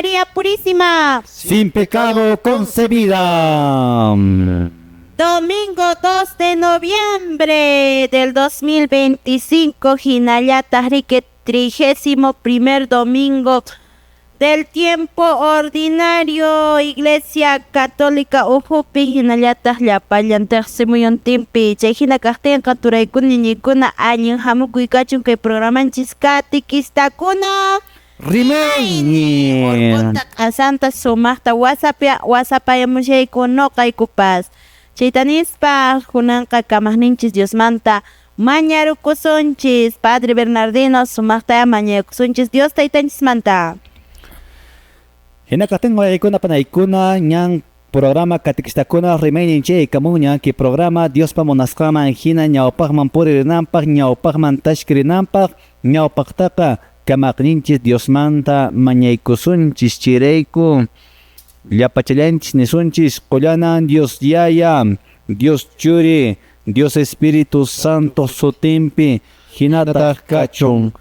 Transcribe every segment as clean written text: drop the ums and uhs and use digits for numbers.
María Purísima, sin pecado concebida. Domingo 2 de noviembre del 2025, Hinayata Rique, 31 domingo del tiempo ordinario, Iglesia Católica Ujupi, Hinayata Llapayan Tercemuyon Timpi, Chehina Casten Caturaikun Niñikuna, Añin Hamukuikachun, que programan Chiskati Kistakuna. Rimeñi. A Santa Sumasta Wasapaya Musheiko no Kaikupas. Chaitanispa, Junanka Kamahninchis Dios Manta, Mañarukusonchis, Padre Bernardino, Sumasta Mañarukusonchis, Dios Taitanchis Manta. Hinakatengo ikuna panaikuna ñan programa katikistakuna Rimeñi che kamuña ki programa Dios pa monaskama hina ñawpaqman puririnanpaq, ñawpaqman tashkirinanpaq, ñawpaqtaqa kamaqninchis Dios manta mañaykusunchis chirayku llapachallanchis nisunchis qollanan Dios Yaya, Dios Churi, Dios Espíritu Santo sutimpi hinataq kachun.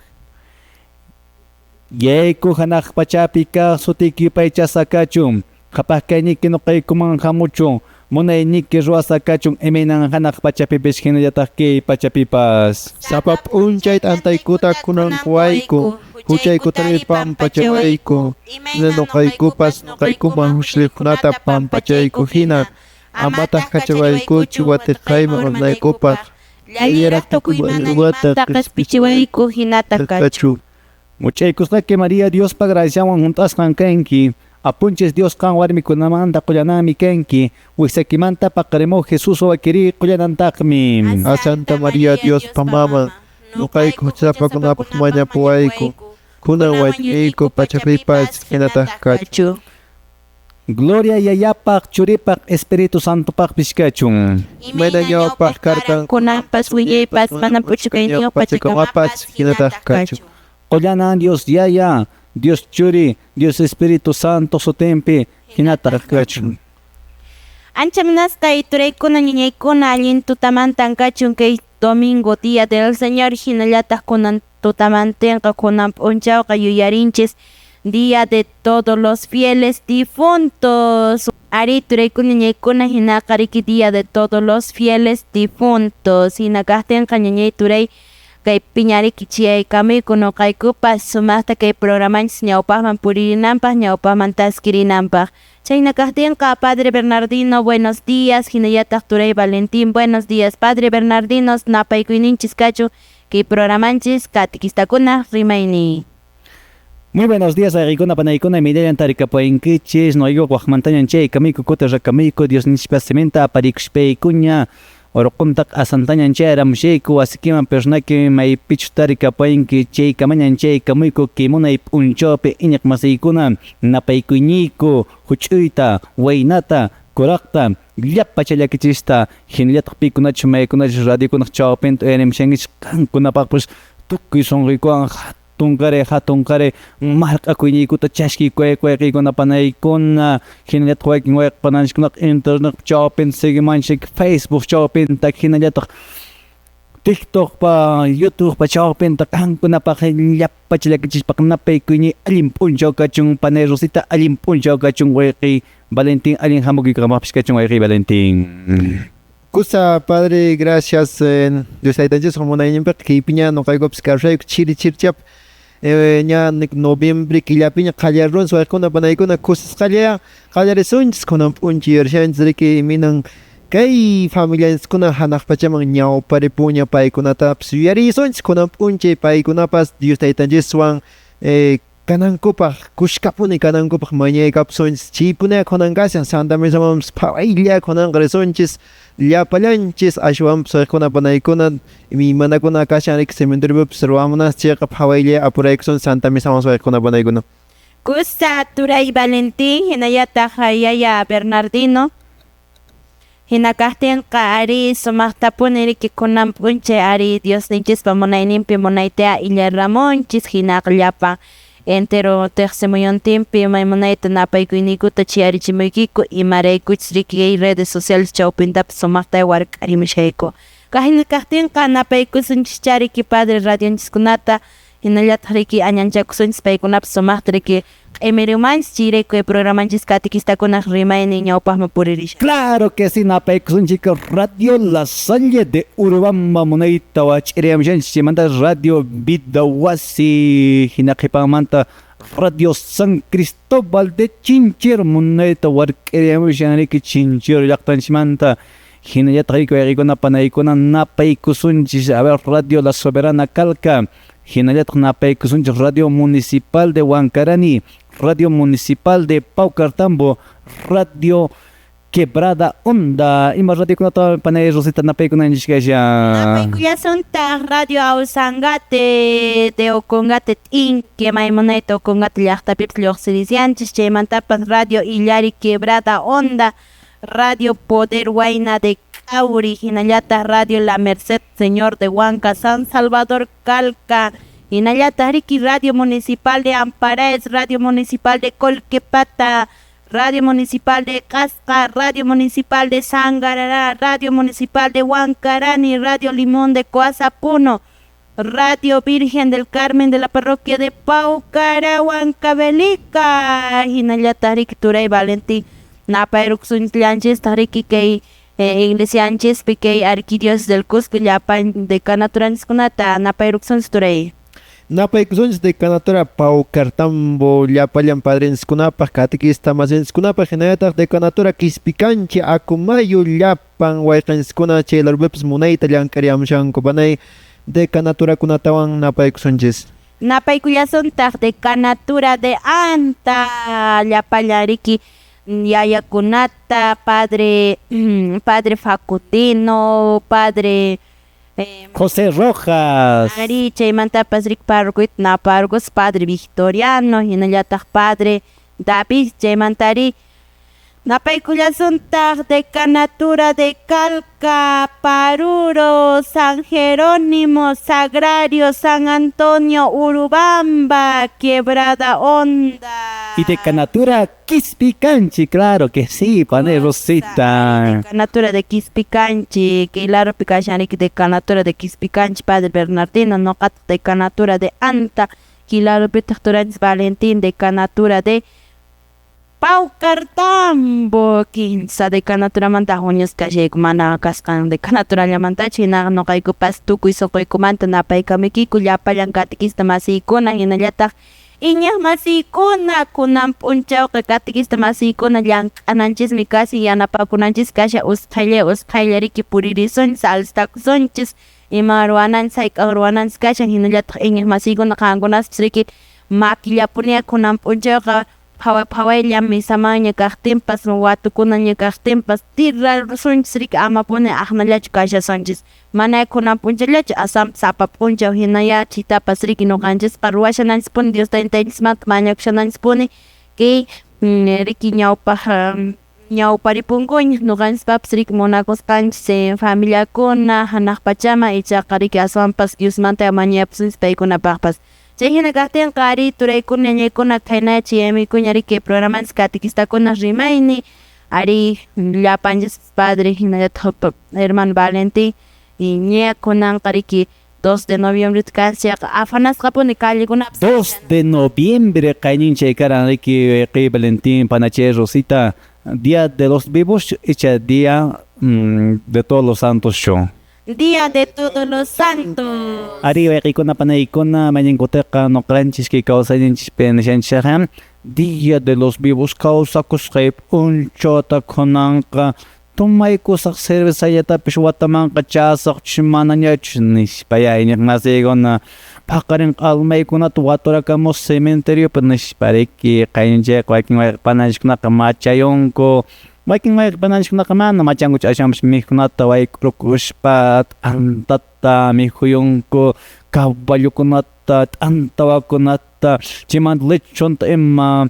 Yayku hanaq pachapi kaq sutikipaychasa kachun. Qhapaq kayniki nuqaykuman hamuchun. Munayniki ruwasa kachun iminan hanaq pachapipish hinallataq kay pachapipas. Sapap unchayt antaykuta kunan huayku. Huchaykutarip pampachawayku. Nuqaykupas nuqaykuman hushlikunata pampachayku hina. Amataq kachawayku chiwatiqayman runaykupas. Llayraq tukuymanaymantaqa qhaspichiwayku hinata kachu. Muchaykusqaki María Diospa graciawan juntasqan kanki. Apunches Dios kan warmikunamanta qullanami kanki. Wisakimanta paqarimuq Jesus wakiri qullanantaqmi. A Santa María Diospa mama. Nuqayku sapakunapaq mañapuwayku. Kunan wayqiyku pachapipas hinataq kachu. Gloria Yayapaq, Churipaq, Espíritu Santopaq pishkachun. Mayna ñawpaq karqan Kunapas willaypas mana puchukayniyoq pachikunapas hinataq kachu. Qollanan Dios Yaya, Dios Churi, Dios Espíritu Santo sutimpi hinataq kachun. Ancha minasqa ituraykuna ñañaykuna allin tutamantan kachun kay domingo día del Señor hinallataq kunan tutamantinqa kunan p'unchawqa yuyarinchis Día de todos los fieles difuntos. Ari turaykuna ñaykuna hinaqa riki Día de todos los fieles difuntos. Hinakajtinqa ñañay turay kay piñariki chiyaykamuyku nuqaykupas sumaqta kay programanchis ñawpaqman puririnanpaq, ñawpaqman taskirinanpaq. Chaynakajtinqa Padre Bernardino, buenos días. Hinallataq turay Valentín, buenos días. Padre Bernardino, napaykuyninchis kachu kay programanchis katikistakuna rimayni. Muy buenos días, Arigona Panaicona, Midelan Tarikapoinkichis, Noyo, Guajmantañan Che, Kamiko, Kota Kamiko, Dios Nishpasimenta, Parikspei Cuña, Orocontac Asantañan Che, Ramsheku, Asikiman Persnaki, Mai Pitch Tarikapoinki, Che, Kamañan Che, Kamiko, Kimona y Unchope, Iñak Masaikuna, Napaikuñiko, Huchuita, Wainata, Korakta, Yapachalakichista, Hinliat Pikunach, Maikunach, Radikunach Chopent, Enem Shengich, Kunapapus, Tuki Sonrikuan. Tunkare marka kuynikuta chashki kuykuna panaykuna hinalat kuaykin wayq pananchikkunaq internet chawpin seguimanchik Facebook chawpin tak hinallataq TikTok pa YouTube pa chawpin tak hankunapaq llapachalakichishpaq napaykuyni allin p'unchaw kachun panay Rosita allin p'unchaw kachun wayqi Valentín allin hamukuykamaqpish kachun wayqi Valentín. Kusa Padre, gracias. Dios aytanchis homunayñinpiq kaypiña nuqaykupas karrayku chirichirchap ña noviembre killapiña qallarrun suwaykuna panaykuna kusisqalla qallarisunchis kunan p'unchi yarshanchis riki minan kay familiaskuna hanaq pachaman ñawparipuña paykunatapas yuyarisunchis kunan p'unchi paykunapas Dios taytanchiswan kanankupaq kushkapuni kanankupaq mañaykapusunchis chaypuna kunankashan Santa Misamamas phawaylla kunanqa risunchis llapallanchis ashwanpas suwaykuna panaykuna imanakuna kashan riki cementeriopipas ruwamunas chayqa phawaylla apuraykusun Santa Misamamas suwaykuna panaykuna. Kusa turay Valentín, hinallataq yaya Bernardino. Hinakajtinqa ari sumaqtapuni riki kunan p'unchi ari Diosninchikpa munayninpi munayta illaramunchis hinaqllapan entero tercemoyontimpi maymunayta napaykuyniikuta chiyarichimuykiku imaraykuchis riki redes sociales chawpintapas sumaqta wark'arimashayku. Hinakajtinqa napaykusunchis chariki Padre radionchikkunata hinallataq riki añanchakusunchis paykunapas sumaqta riki q'imirimanchis chiraykuy programanchis catequistakunaq rimaynin ñawpaqman puririsha. Claro que sí, napaykusunchik Radio La Salle de Urubamba munayta wach'iriyamshanchik chaymanta Radio Vida Wasi hina qhipanmanta Radio San Cristóbal de Chinchero munayta wark'iriyamushanriki Chinchero llaqtanchimanta hinallataq riki wayqikuna panaykuna napaykusunchik a ver Radio La Soberana Calca, hinallataq napaykusunchik Radio Municipal de Huancarani, Radio Municipal de Paucartambo, Radio Quebrada Onda. Ima radio kunata panay Rosita napaykunanchikasha. Napaykullasunta Radio Ausangate de Ocongate Inque Maimoneta Ocongate llaqtapipas lluqsirisianchis chaymantapas Radio Illari Quebrada Onda, Radio Poder Huayna de Cauri, hinallataq Radio La Merced Señor de Huanca, San Salvador Calca, hinallataq riki Radio Municipal de Amparaes, Radio Municipal de Colquepata, Radio Municipal de Casca, Radio Municipal de Sangarará, Radio Municipal de Huancarani, Radio Limón de Coazapuno, Radio Virgen del Carmen de la Parroquia de Paucara, Huancavelica, hinallataq riki Turay Valentín napayruqsunchillanchis riki kay iglesianchis kay Arquidiócesis del Cusco llapan de kanaturanchikkunata napayruqsunchis Turay. Napaykusunchis de Canatura Paucartambo llapallan padrinchikkunapaq catequista masinchikkunapaq hinallataq de Canatura Quispicanchi Akumayu llapan wayqinchikkuna chaylarpipas munayta llank'ariyamushanku panay de Canaturakunatawan napaykusunchis. Napaykullasuntaq de Canatura de Anta llapallan riki yayakunata, Padre Facutino, Padre José Rojas. Ari chaymantapas rik parquit napargus Padre Victoriano, hinallataq Padre David chaymantari napaykullasuntaq de Canatura de Calca, Paruro, San Jerónimo, Sagrario, San Antonio, Urubamba, Quebrada Onda. Y de Canatura Quispicanchi, claro que sí, panay Rosita. De Canatura de Quispicanchi, que claro pikashanik de Canatura de Quispicanchi, Padre Bernardino, no de Canatura de Anta, que claro pitachturanchis Valentín de Canatura de Paucartambo, quinza de Canatura manta huñas kashayku mana kasqan de Canatura llamantachi hina noqaykupas tukuy suquykumanta napaykamikiku llapallan catequista masiykuna hinallataq iñaq masiykuna kunan p'unchawqa catequista masiykuna llank'ananchismi kasi yanapakunanchis kasha usqhaylla riki puririsunchis alistakusunchis ima ruwananchis hayk'aq ruwananchis kashan hinallataq iñaq masiykuna qankunaspis riki maquillapunia kunan p'unchawqa phaway misamaña kaqtinpas watukunaña kaqtinpas tirrarusunchis riki amapuni aqnallachu kashasunchis mana kunan p'unchallachu asampas apap'unchaw hinaya chitapas riki nuqanchis ruwashananchispuni Dios taytaychismanta mañakushananchispuni kay riki ñawparipunkuña nuqanchispapas riki munakusqanchis familiakuna hanaq pachama ichaqa riki aswanpas Diosmanta mañapusunchis paykunapaqpas. Chay hina kaqtinqa ari turaykuna ñaykuna khaynachi yaymaykuña riki programanchis catequistakuna rimayni ari llapanchis Padre hinallataq hermano Valentín y ñakunanqa riki 2 de noviembre kanchayqa afanasqapuni kallikunapas 2 de noviembre qaynincha karan riki Valentín panachay Rosita, Día de los Vivos hecha Día de Todos los Santos show. Día de Todos los Santos. Ari wayqikuna panaykuna mañankutaqa nuqanchis kay kawsayninchis nishanchikqa Día de los Vivos kawsakusqay p'unchawta kunanqa tumaykusaq cervezallatapish watamanqa chasaqchus manañachus nishpaya iñaq masiykuna phaqarinqa almaykunata waturakamus cementeriopi nishpariki qayninchayqa wakin wayqpananchikkunaqa machayunku wakin wayqpananchikkunaqa mana machankuchu ashamush mikhunata waykurukushpa t'antata mikhuyunku caballukunata t'antawakunata chaymanta lechonta ima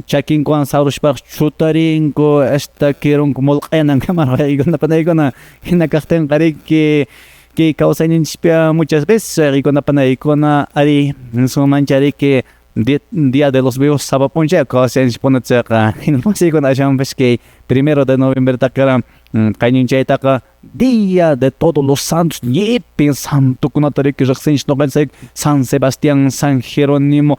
chakinkuwan sawrushpaq chutarinku hasta kirunku mulq'inankamar waykuna panaykuna hina kaqtinqa riki kay kawsayninchikpi muchas veces waykuna panaykuna ari sumancha riki Día de los Vivos sabapuncha kawsayninchikpuna chayqa hina masiykuna ashamunpish kay 1 de noviembre takara Kaininchaytaqa Día de Todos los Santos ñipin santukunatariki riqsinchik noqanchik San Sebastián, San Jerónimo,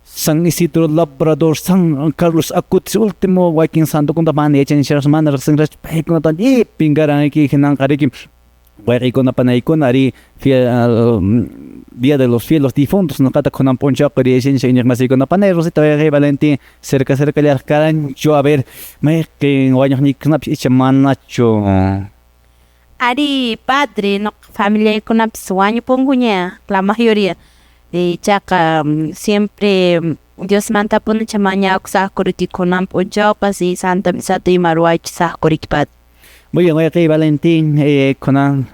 San Isidro Labrador, San Carlos Acutis, último wakin santukunata mana yachanicharash mana riqsinchik paykunata ñipin karanki hinanqariki wayqiykunapanaykunata ari Día de los Fieles Difuntos noqata kunan punchawqa riyashinchik iñiq masiykunapanay Rosita wayqiy Valentín cerca karanchu a ver mayqin wañuqniykunapish icha manachu. Ari padre no familia kunapis wañupunkuña la mayoría chaqa siempre Dios manta puni chamaña kusaqkuriki kunan punchawpas y Santa Misata ima ruwaychis saqkuriki padre. Muy bien, wayqiy Valentín kunan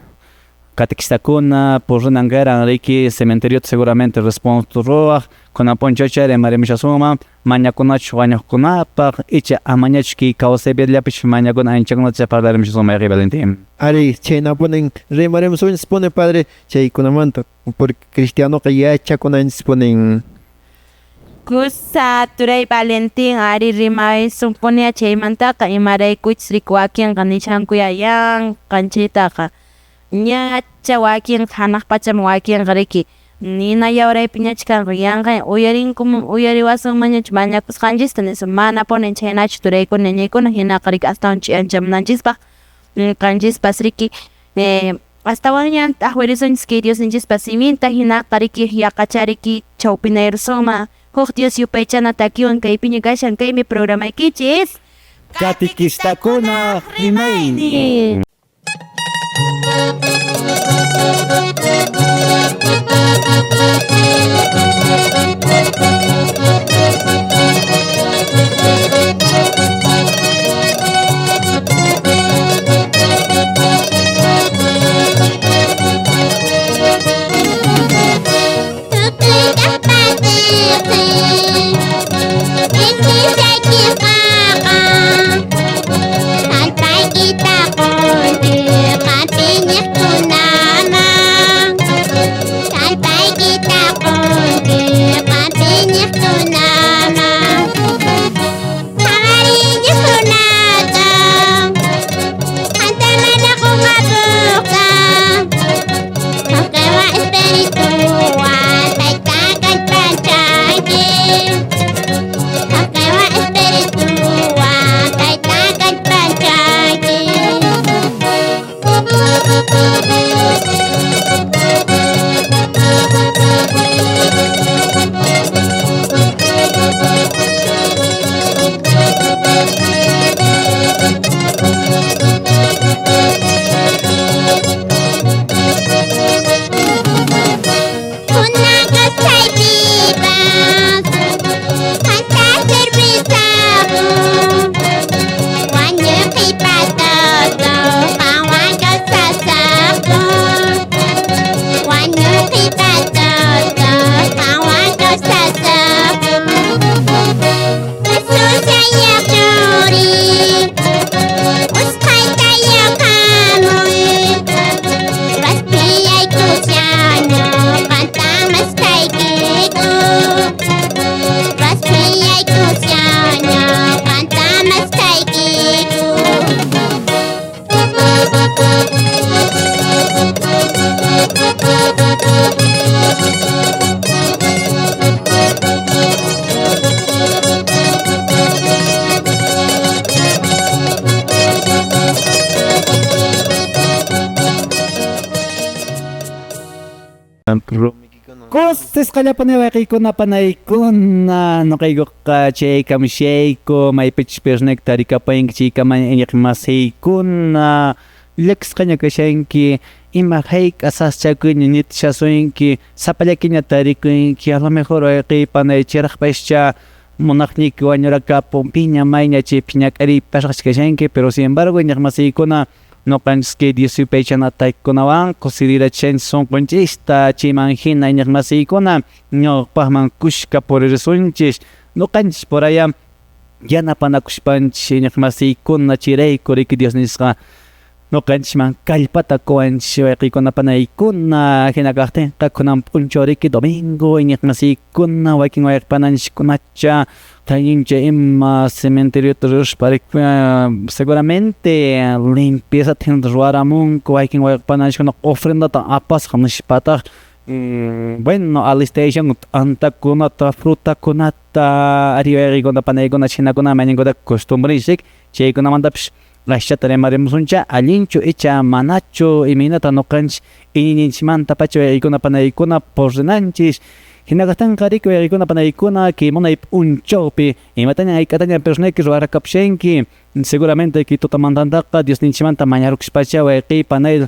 catequistakuna purrinankaran riki cementerio seguramente responso ruwaq kunan punchawchari marimisasuma mañakunachu wañuqkunapaq icha amañachki kawsaypillapish mañakuna anchakunata parlarimisasuma wayqiy Valentín. Ari chaynapunin rimarimsuñas pone padre chaykunamanta porque cristianoqa yachakunanchis ponen Kusa turay Valentín ari rimay sumpunia chaymantaqa imaraykuchis rikuwakinqa nishankuyayan kanchaytaqa ñacha wakin hanaq pacham wakinqa riki nina yawaraypi ñachkanqa yanqa uyariwasunmañachu mañakusqanchista nisu mana ponen chaynachu turaykuna ñaykuna hinaqa riki astawan anchamunanchispaq qanchispas riki astawan ña ahwirisunchis kay Diosninchikpas siminta hinaqa riki yaqachariki chawpinayursuma huk Dios yupaychana takiwan kaypiña kashan kaymi programaykichis Catequistakuna rimayni. Kustis qallapani wayqiykunapanaykunna nuqaykuqa chaykamishayku maypichpirnek tarikapaynki chaykamay iñiq masiykuna llakisqaña kashanki ima hayk'asaschakuña nitishasuyki sapallakiña tarikuyki a lo mejor wayqiypanaychiraqpashcha munaqniyki wañurakapunpiña mayña chaypi ñak'aripashqacha kashanki pero sin embargo iñiq masiykuna noqanchik Dios yupaychanataykunawan considerachanchik sunqunchista chayman hina iñiq masiykuna ñawpaqman kushka purisunchik noqanchik por allá yanapanakushpanchik iñiq masiykuna chayrayku riki Dios nisqa noqanchikman kallpata quwanchik wayqiykunapanaykuna hina kaqtinqa kunan p'unchaw riki domingo iñiq masiykuna wakin wayqinanchikkunacha Tayincha ima cementerio terus para seguramente limpieza tiene ruaramunco hay quien panashkuna ofrenda ta apas khanishpata bueno alistation anta kunata fruta kunata ariegona panegona chinakuna maningona costumbre sik cheikuna mandapish Lashata remaremsuncha alinchu echa manacho iminata noqanch ininchmanta pacho erikuna panaykuna porrenanchis hinakatan qariku erikuna panaykuna kimunay unchawpi imataña aykataña personaki ruarakapshenki seguramente kitutamantataqa Diosninchimanta mañarukshpacha wayqiy panay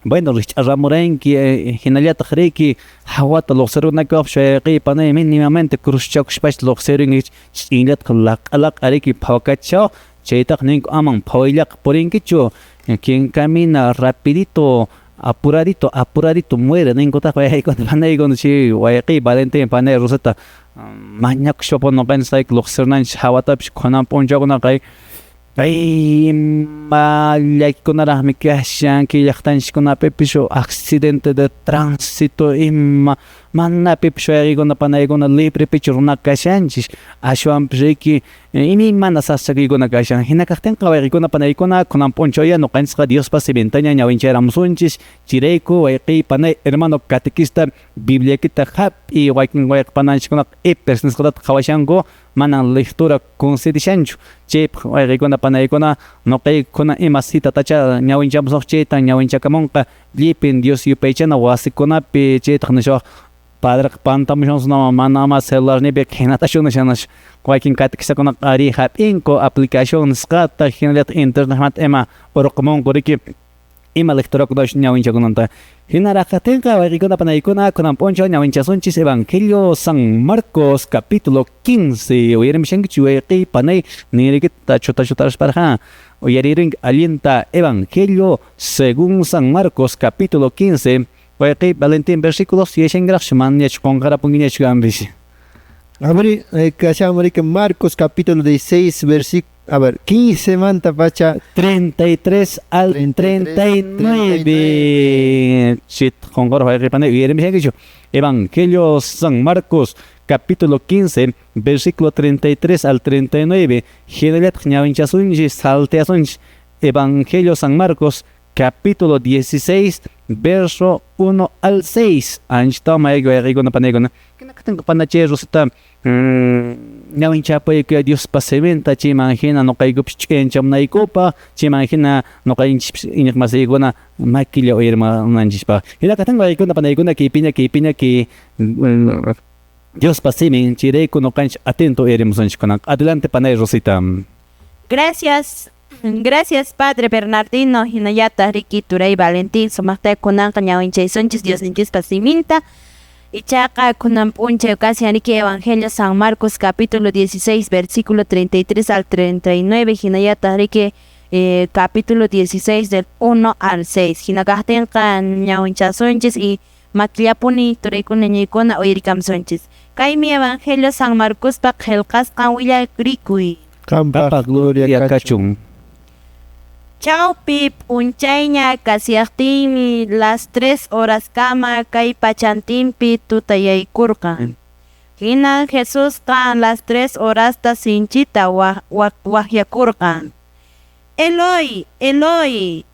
bueno rich'aramuranki hinallataq riki hawata luqsirunakawapsh wayqiy panay mínimamente cruzchakushpacha luqsirinki ch'inlatqa laq'alaq ariki phawakachaw chaytaq ninku aman phawayllaq purinkichu quien camina rapidito apuradito muere ninkutaq wayaykuna panaykuna chi wayqiy Valentin panay Roseta mañakushapan noqanchik luqsirnanchik hawatapish kunan p'unchawkunaqa kay mallaykunaraqmi kashanki llaqtanchikkunapipish accidente de tránsito ima manapipish wayqiykuna panaykuna librepichu runa kashanchik ashwanpish riki imimana sasakiykuna kashan hinakaqtinqa wayqiykuna panaykuna kunan p'unchawya noqanchikqa Diospa simentaña ñawinchayaramusunchik chirayku wayqiy panay hermano catequista Bibliakita hap'i wayqin pananchikkunaqa epers nisqatata qhawashanku manan lectura concedishanchu chaypaq wayqiykuna panaykuna noqaykuna ima sitatacha ñawinchamusuq chayta ñawinchakamunqa llipin Dios yupaychana wasikunapi chaytaq nishawaq padreqa pantamushansuna mana ama celularnipi hinatachu nishanash wayqin catequistakunaqa ari hap'inku aplicación nisqata hinallataq internetmanta ima urqumunku riki ima lecturakunash ñawinchakunanta hinaraqatinqa wayqiykuna panaykuna kunan p'unchaw ñawinchasunchis Evangelio San Marcos capítulo 15 uyarimushankichu wayqiy panay nirikita chutarashparqa uyaririnki allinta Evangelio según San Marcos capítulo 15 wayqiy Valentin versículos yashangraqchu manañachu qunqarapunkiñachu kanpish. A ver, Maricón Marcos capítulo 16, versículo, a ver, 15 manta pacha. 33 al 39. Chit, Evangelio San Marcos capítulo 15, versículo 33 al 39. Evangelio San Marcos capítulo 16, verso 1 al 6. Anchita maego erigona panegona. Kinakatengo panachero sita ñawinchapay que Dios pasementa chi imagina no kay gups chencham na ikopa chi imagina no kay inik masigona makilya o irma nanchispa hinakatengo ikuna panaykuna kipiña ki Dios pasemen chireko no kanch atento eremusanchikuna. Adelante panay Rosita. Gracias. Gracias, Padre Bernardino, Hinayata, Ricky, Turay, Valentín, Somacta, Kunan, Cañawinchay, Sonchis, Dios, Ninchis, Pasiminta, y Chaca, Kunan, Punche, Ocasi, Aniki, Evangelio, San Marcos, capítulo 16, versículo 33 al 39, Hinayata, Ricky, capítulo 16, del 1 al 6, Hinagaten, Cañawinchay, Sonchis, y Maquiapuni, Turay, Kunan, Oiricam, Sonchis. Kaimi, Evangelio, San Marcos, Pajelkas, Kawilla, Grikui. Campa Gloria Cachum. Chao pip unchayña kasiaqtimi las 3 horas kama kay pachantimpi tutayaykurqa. Hina Jesús kan las 3 horas ta sinchita wahyakurqa. Eloi, Eloi,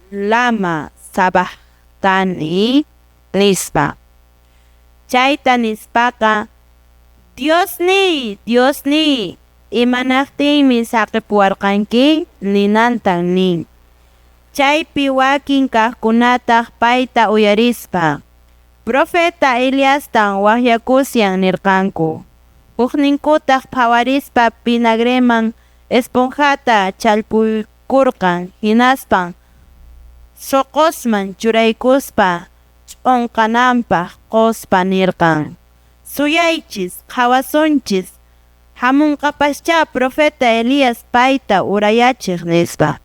lama sabachthani nispa. Chayta nispaka, Diosni, Diosni. Imanaqtimi saqipuwarqanki ninantan nin. Chaypi wakin kaqkunataq payta uyarispa. Profeta Eliastan wahyakusyan nirqanku. Hukninkutaq phawarispa pinagreman esponjata chalpuykurqan hinaspan soqosman churaykuspa ch'unqananpaq qospa nirqan. Suyaychis, qhawasunchis, hamunqapascha profeta Elías payta urayachiq nispa.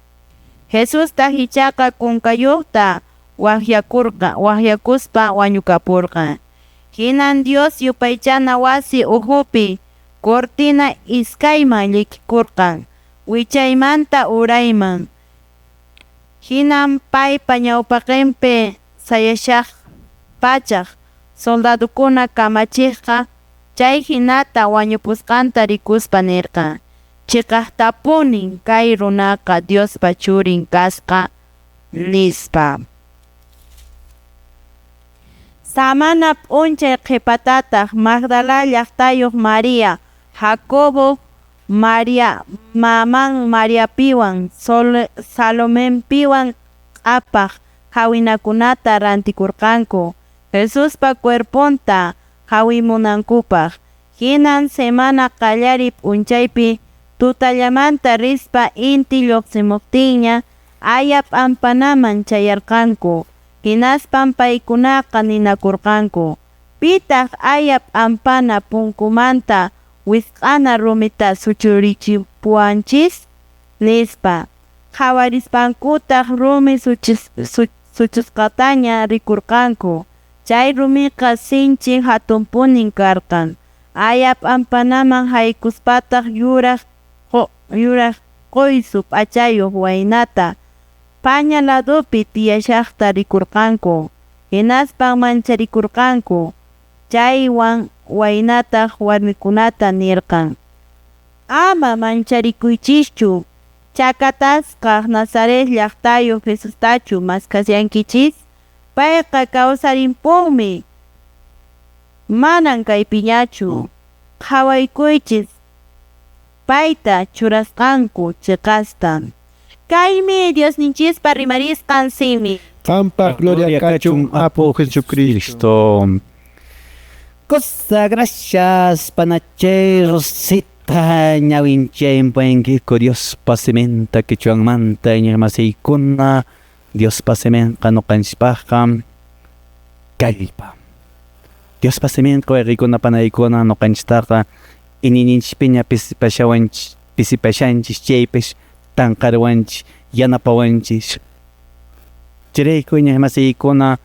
Jesús tahichaqa kunkayuqta wahyakuspa wañukapurqa. Hinan Dios yupaychana wasi uhupi cortina iskayman llikikurqan wichaymanta urayman. Hinan paypa ñawpaqinpi sayashaq pachaq soldadukuna kamachiqqa Chay hinata wañupusqanta rikuspa nirqa, chiqaqtapunin kay runaqa Diospa churin kasqa nispa. Samana p'unchay qhipatataq Magdala llaqtayuq María, Jacobo, María, maman Mariapiwan, Salomenpiwan q'apaq hawinakunata rantikurqanku, Jesuspa cuerponta hawimunankupaq. Hinan semana qallari p'unchaypi tutallamanta rispa inti lluqsimuptinña ayap ampanaman chayarqanku. Hinaspan paykunaqa ninakurqanku, pitaq ayap ampana punkumanta wisq'ana rumita suchurichipuanchis nispa. Qhawarispankutaq rumi suchusqataña rikurqanku. Chay rumiqa sinchi hatunpunin karqan. Ayap ampanaman haykuspataq yuraq quysu p'achayuq waynata pañaladupi tiyashaqta rikurqanku. Hinaspan mancharikurqanku. Chaywan waynataq warmikunata nirqan: ama mancharikuychischu, chakatasqa Nazaret llaqtayuq Jesustachu maskasyankichis? Payqa kawsarimpunmi, manan kaypiñachu. Qhawaykuychis payta churasqanku chiqastan. Kaymi Diosninchispa rimarisqan simi. Qampa gloria kachun Apo Jesucristo. Cosa gracias panachay rosita ñawinchaypankiku Dios pasimenta kichwanmanta ñirmasiykuna Dios pasimenqa nuqanchikpaqa kallpa. Dios pasimenqa wayqikuna panaykuna nuqanchiktaqa inininchikpiña pisipashanchik chaypish tanqarwanchik yanapawanchik. Chirayku ñirmasiykuna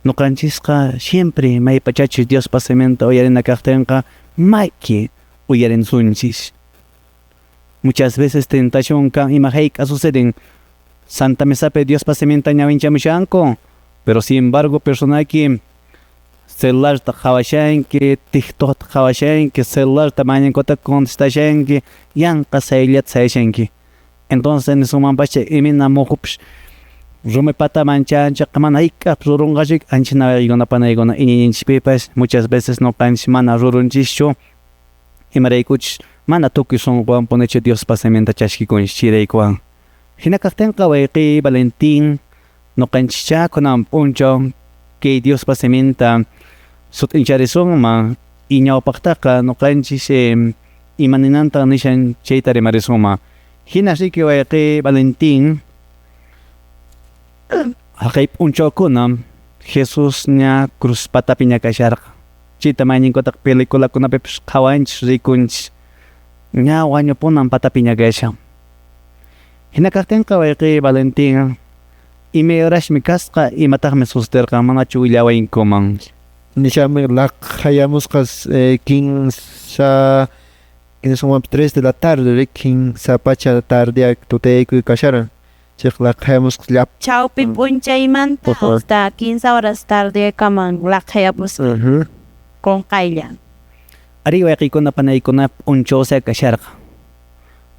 nuqanchisqa siempre maypachachu Dios pasimenta uyarina kaqtinqa mayki uyarinsunchis. Muchas veces tentación kan ima hayqa suceden Santa Mesapi Dios pasimenta ñawinchamushanku, pero sin embargo personaki celularta qhawashanki, TikTokta qhawashanki, celularta mañankota contestashanki, yanqa sayllata sayashanki. Entonces nisumanpacha imina muqupsh rumipata manchanchaqa mana hayk'apis rurunqachik anchis nawiykunapanaykuna iñininchikpipas muchas veces nuqanchik mana rurunchischu imaraykuchus mana tukuy sunqunwan punichu Dios pasimenta chashkikunchik chiraykuwan. Hina kaqtinqa wayqiy Valentin nuqanchikcha kunan p'unchaw kay Dios pasimenta sutincharisunman y ñawpaqtaqa nuqanchik imaninanta nishan chayta rimarisunman. Hina riki wayqiy Valentin haqay p'unchawkunam Jesus ña cruzpatapi ñakasharqa. Chayta mayninkutaq peliculakunapipish qhawanchik rikunchik ña wañupunan patapi ñakasha. Hina kaqtinqa wayqiy Valentin imi horashmi kasqa imataqmi susterqa manachu willawaykuman. Nishami laqhayamusqas 3 de la tarde, 15 pacha tarde tutaykuy kasharan. Laqhayamusqas llap. Chawpi p'unchaymanta hasta 15 horas tarde kaman laqhayapus con qaylla. Ari wayqiykuna panaykuna p'unchawsa kasharqa.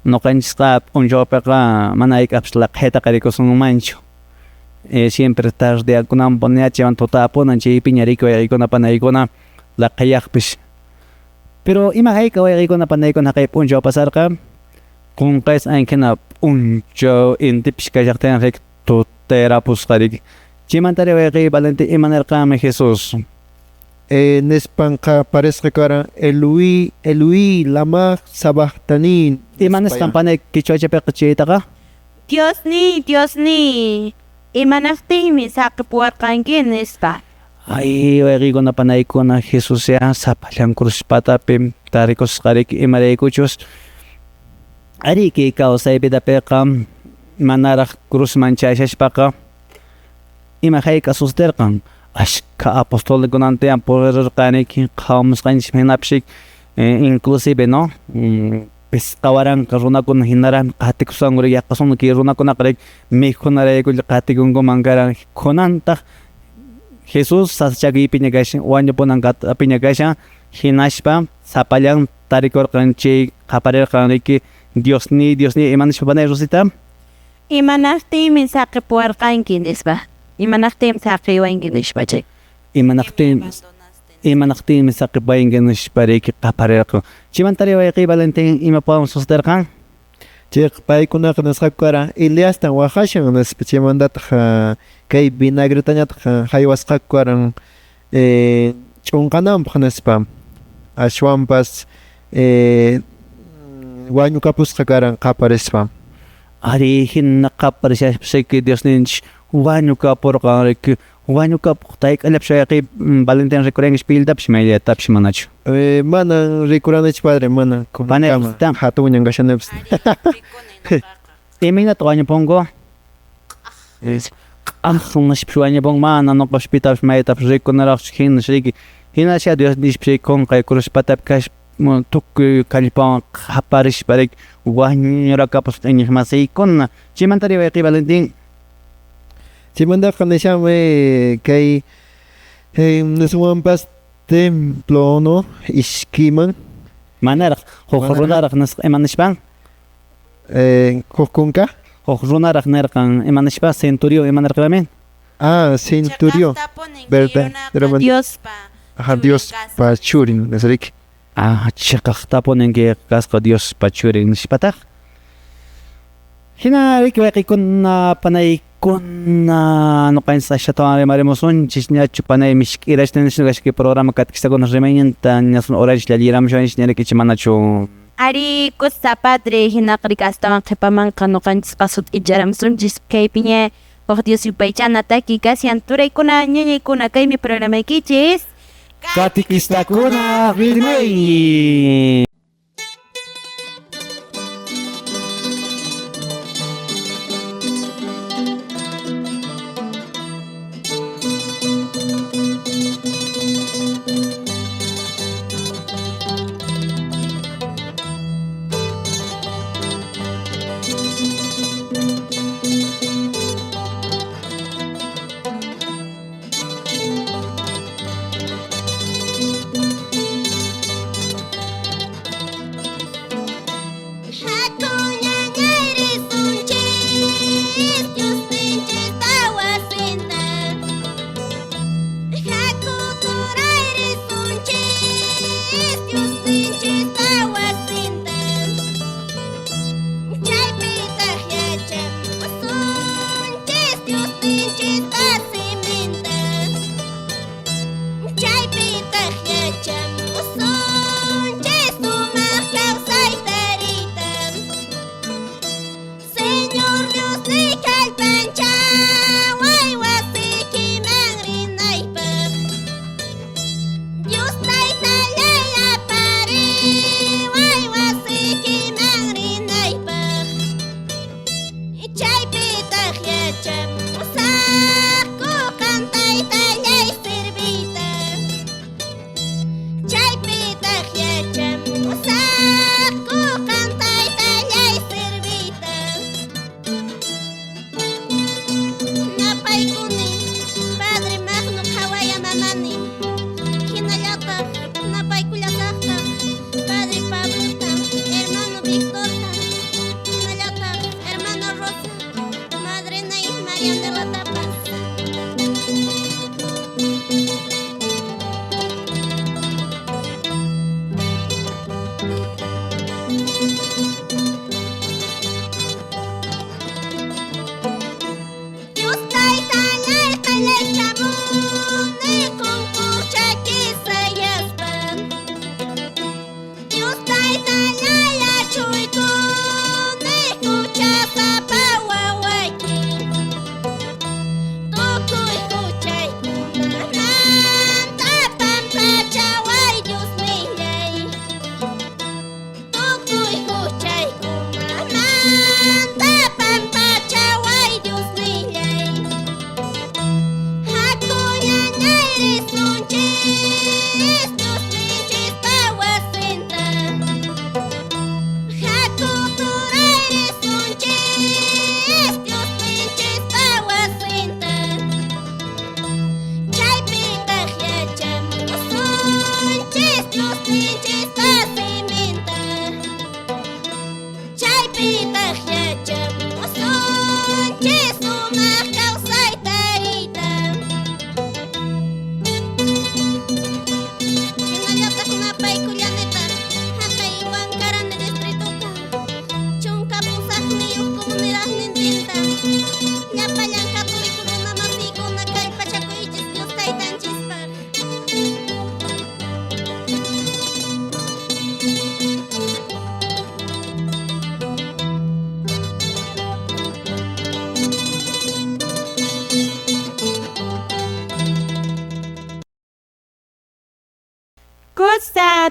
Nuqanchikqa p'unchawpiqa mana hayk'apis laqhaytaqa rikusunmanchu. Siempre tarde kunan puniachiwan tutapunan chaypiña riki wayqiykuna panaykuna laqhayaqpish. Pero ima hayqa wayqiykuna panaykuna kay p'unchaw pasarqa qunqays ankina p'unchaw intipish kallaqtin rik tutarapusqa riki. Chaymantari wayqiy Valentin imanarqami Jesus. Nespanqa paresqa kara Eloi lama sabachthani. Imanisqan panay kichwachapiqa chaytaqa? Diosni, imanaqtinmi saqipuwarqanki nispa. Ay wayqiykuna panaykuna Jesus ya sapallan cruzpatapi tarikusqa riki imaraykuchus ari kay kawsaypidapiqa manaraq cruzman chayashpaqa ima hayqa susterqan ashka apostolikunantiyan purirqaniki qhawamusqanchik hinapshik inclusive no qawaranqa runakuna hinaran qhatikusqanku yaqasunki runakunaqa mikhunaraykulla qhatikunkuman karan kunantaq Jesus sasachakiypiña kashan wañupunanqatapiña kashan hinashpa sapallan tarikurqanchik qaparirqanriki Diosni imanishpa panay Rosita Imanaqtimi saqipuwarqanki nispa. Imanaqtimi saqiwanki nishpachay. imanaqtimi saqipayanki nishpariki qaparirqan chimantari wayqi Valentin ima podemos sucederqan Chay paykunaqa nisqakuara Eliastan waqashan nispa chaymantataq kay vinagretañataq haywasqakuaran ch'unqananpaq nispa ashwanpas wañukapusqa karan qaparispa ari hina qaparishashpashayki Diosninchik wañukapurqanriki wañukapuqtayk alapshayqi Valentin rikurankish piltapish maylatapish manachu manan rikuranichu padre manan Panay Rosita. hatuñan kashanapis imaynata wañupunku nishpish wañupun mana nuqapish pitapish maytapish rikunaraqchu hinash riki hinasha Dios nishpish qunqaykurushpatapi kash tukuy kallpawan qaparishpariki wañurakapush iñiq masiykuna chaymantari wayqi Valentin chaymantaqa nishami kay niswanpas templo no ishkiman manaraq huk runaraq nisqa imanishpan hukkunqa huk runaraq nirqan imanishpa centurion imanarqamin centurion verdad Diospa. Dios pa churin nisrik chaqaqtapuninki kasqa Dios pachurin nishpataq hina riki wayqikuna panaykuna nuqanchis ashtawan rimarimusunchis ñachu panay mishk'irashtinishunkashki programa katkisakuna rimaynanta ñasun horarish llalliramushuanish ñarikichik manachu Ari kusa padre hinaqrik astawan qhipamanqa nuqanchis qasut illaramusunchis kaypi ña Huk Dios yupaychanataki kasiyan turaykuna ñañaykuna kaymi programaykichis katikistakuna rimay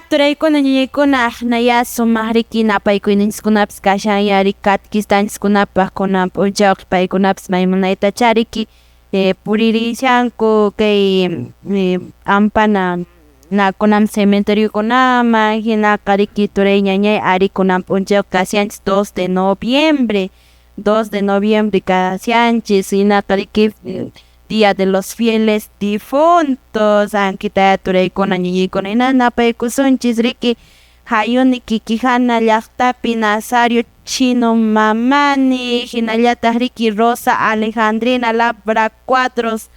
turaykuna ñuñaykuna naya sumaq riki napaykuyniykunapas kashan yari katkistanchikkunapak kunan p'unchawqa paykunapas maymunayta chariki puririshanku kay ampana kunan cementeriokunaman hinaqa riki turay ñañay ari kunan p'unchawqa kasyanchis 2 de noviembre kasyanchis hinaqa riki Día de los Fieles Difuntos, ankita turaykuna ñuñaykuna hina napaykusunchis riki hayuni kikijana llaqtapi Nazario Chino Mamani, hinallataq riki Rosa Alejandrina Labra Cuadros,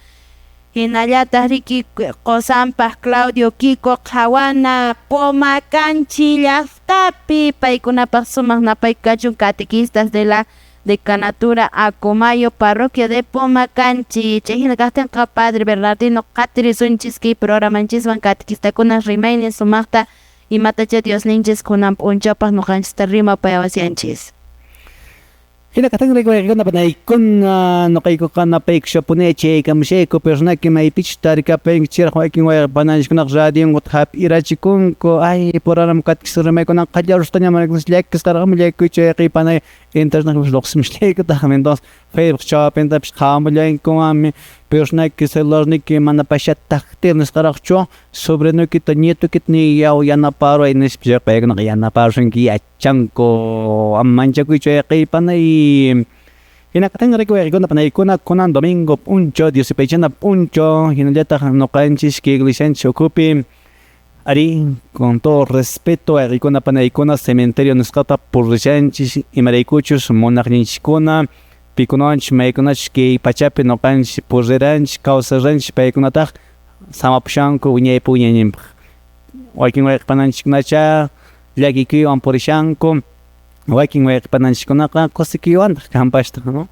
hinallataq riki Qosampas Claudio Kiko Qhawana Pomacanchi llaqtapi paykunapas sumaq napaykachun catequistas de la Decanatura Acomayo, Parroquia de Pomacanchi, chayhina kaqtinqa Padre Bernardino qatirisunchis kay programanchiswan catequistakunas rimaynin sumaqta imatacha Dios ninchis kunan p'unchawpaq nuqanchista rimapayawasianchis. Hina katang recuerda panaykuna nuqaykuqa napaykushapunay chaykamushayku personaki maypich tarikapanki chiraq wakin wayqapananchikkunaq radionkuta hap'irachikunku ay programam katkis rimaykunan qallarusqaña manaknas llakkis qarqamu llakkuy chayqa panay internet luqsimishtaykutaq entonces Facebook chawapintapish qhamullaynkuwanmi personaki celularniki mana pashataqtir nisqaraqchu sobrinukita nietukita ni yanaparuay nispilla paykunaqa yanaparushanki yachanku manchakuy chayqa panay hinakatanga recuerda panaykuna kunan domingo p'unchaw Diosipaychana p'unchaw hinallataq nuqanchis kay iglesianchis ukupi ari con todo respeto aykuna panaykuna cementerio nisqata purrishanchis imaraykuchus munaqninchikkuna pikunawanchis maykunachus kay pachapi nuqanchis purriranchis kawsaranchis paykunataq samapushanku wiñaypi wiñayninpaq wakin wayqapananchikkunacha llakikuywan purishanku wakin wayqapananchikkunaqa kusikuyuwantaq kampashtaq no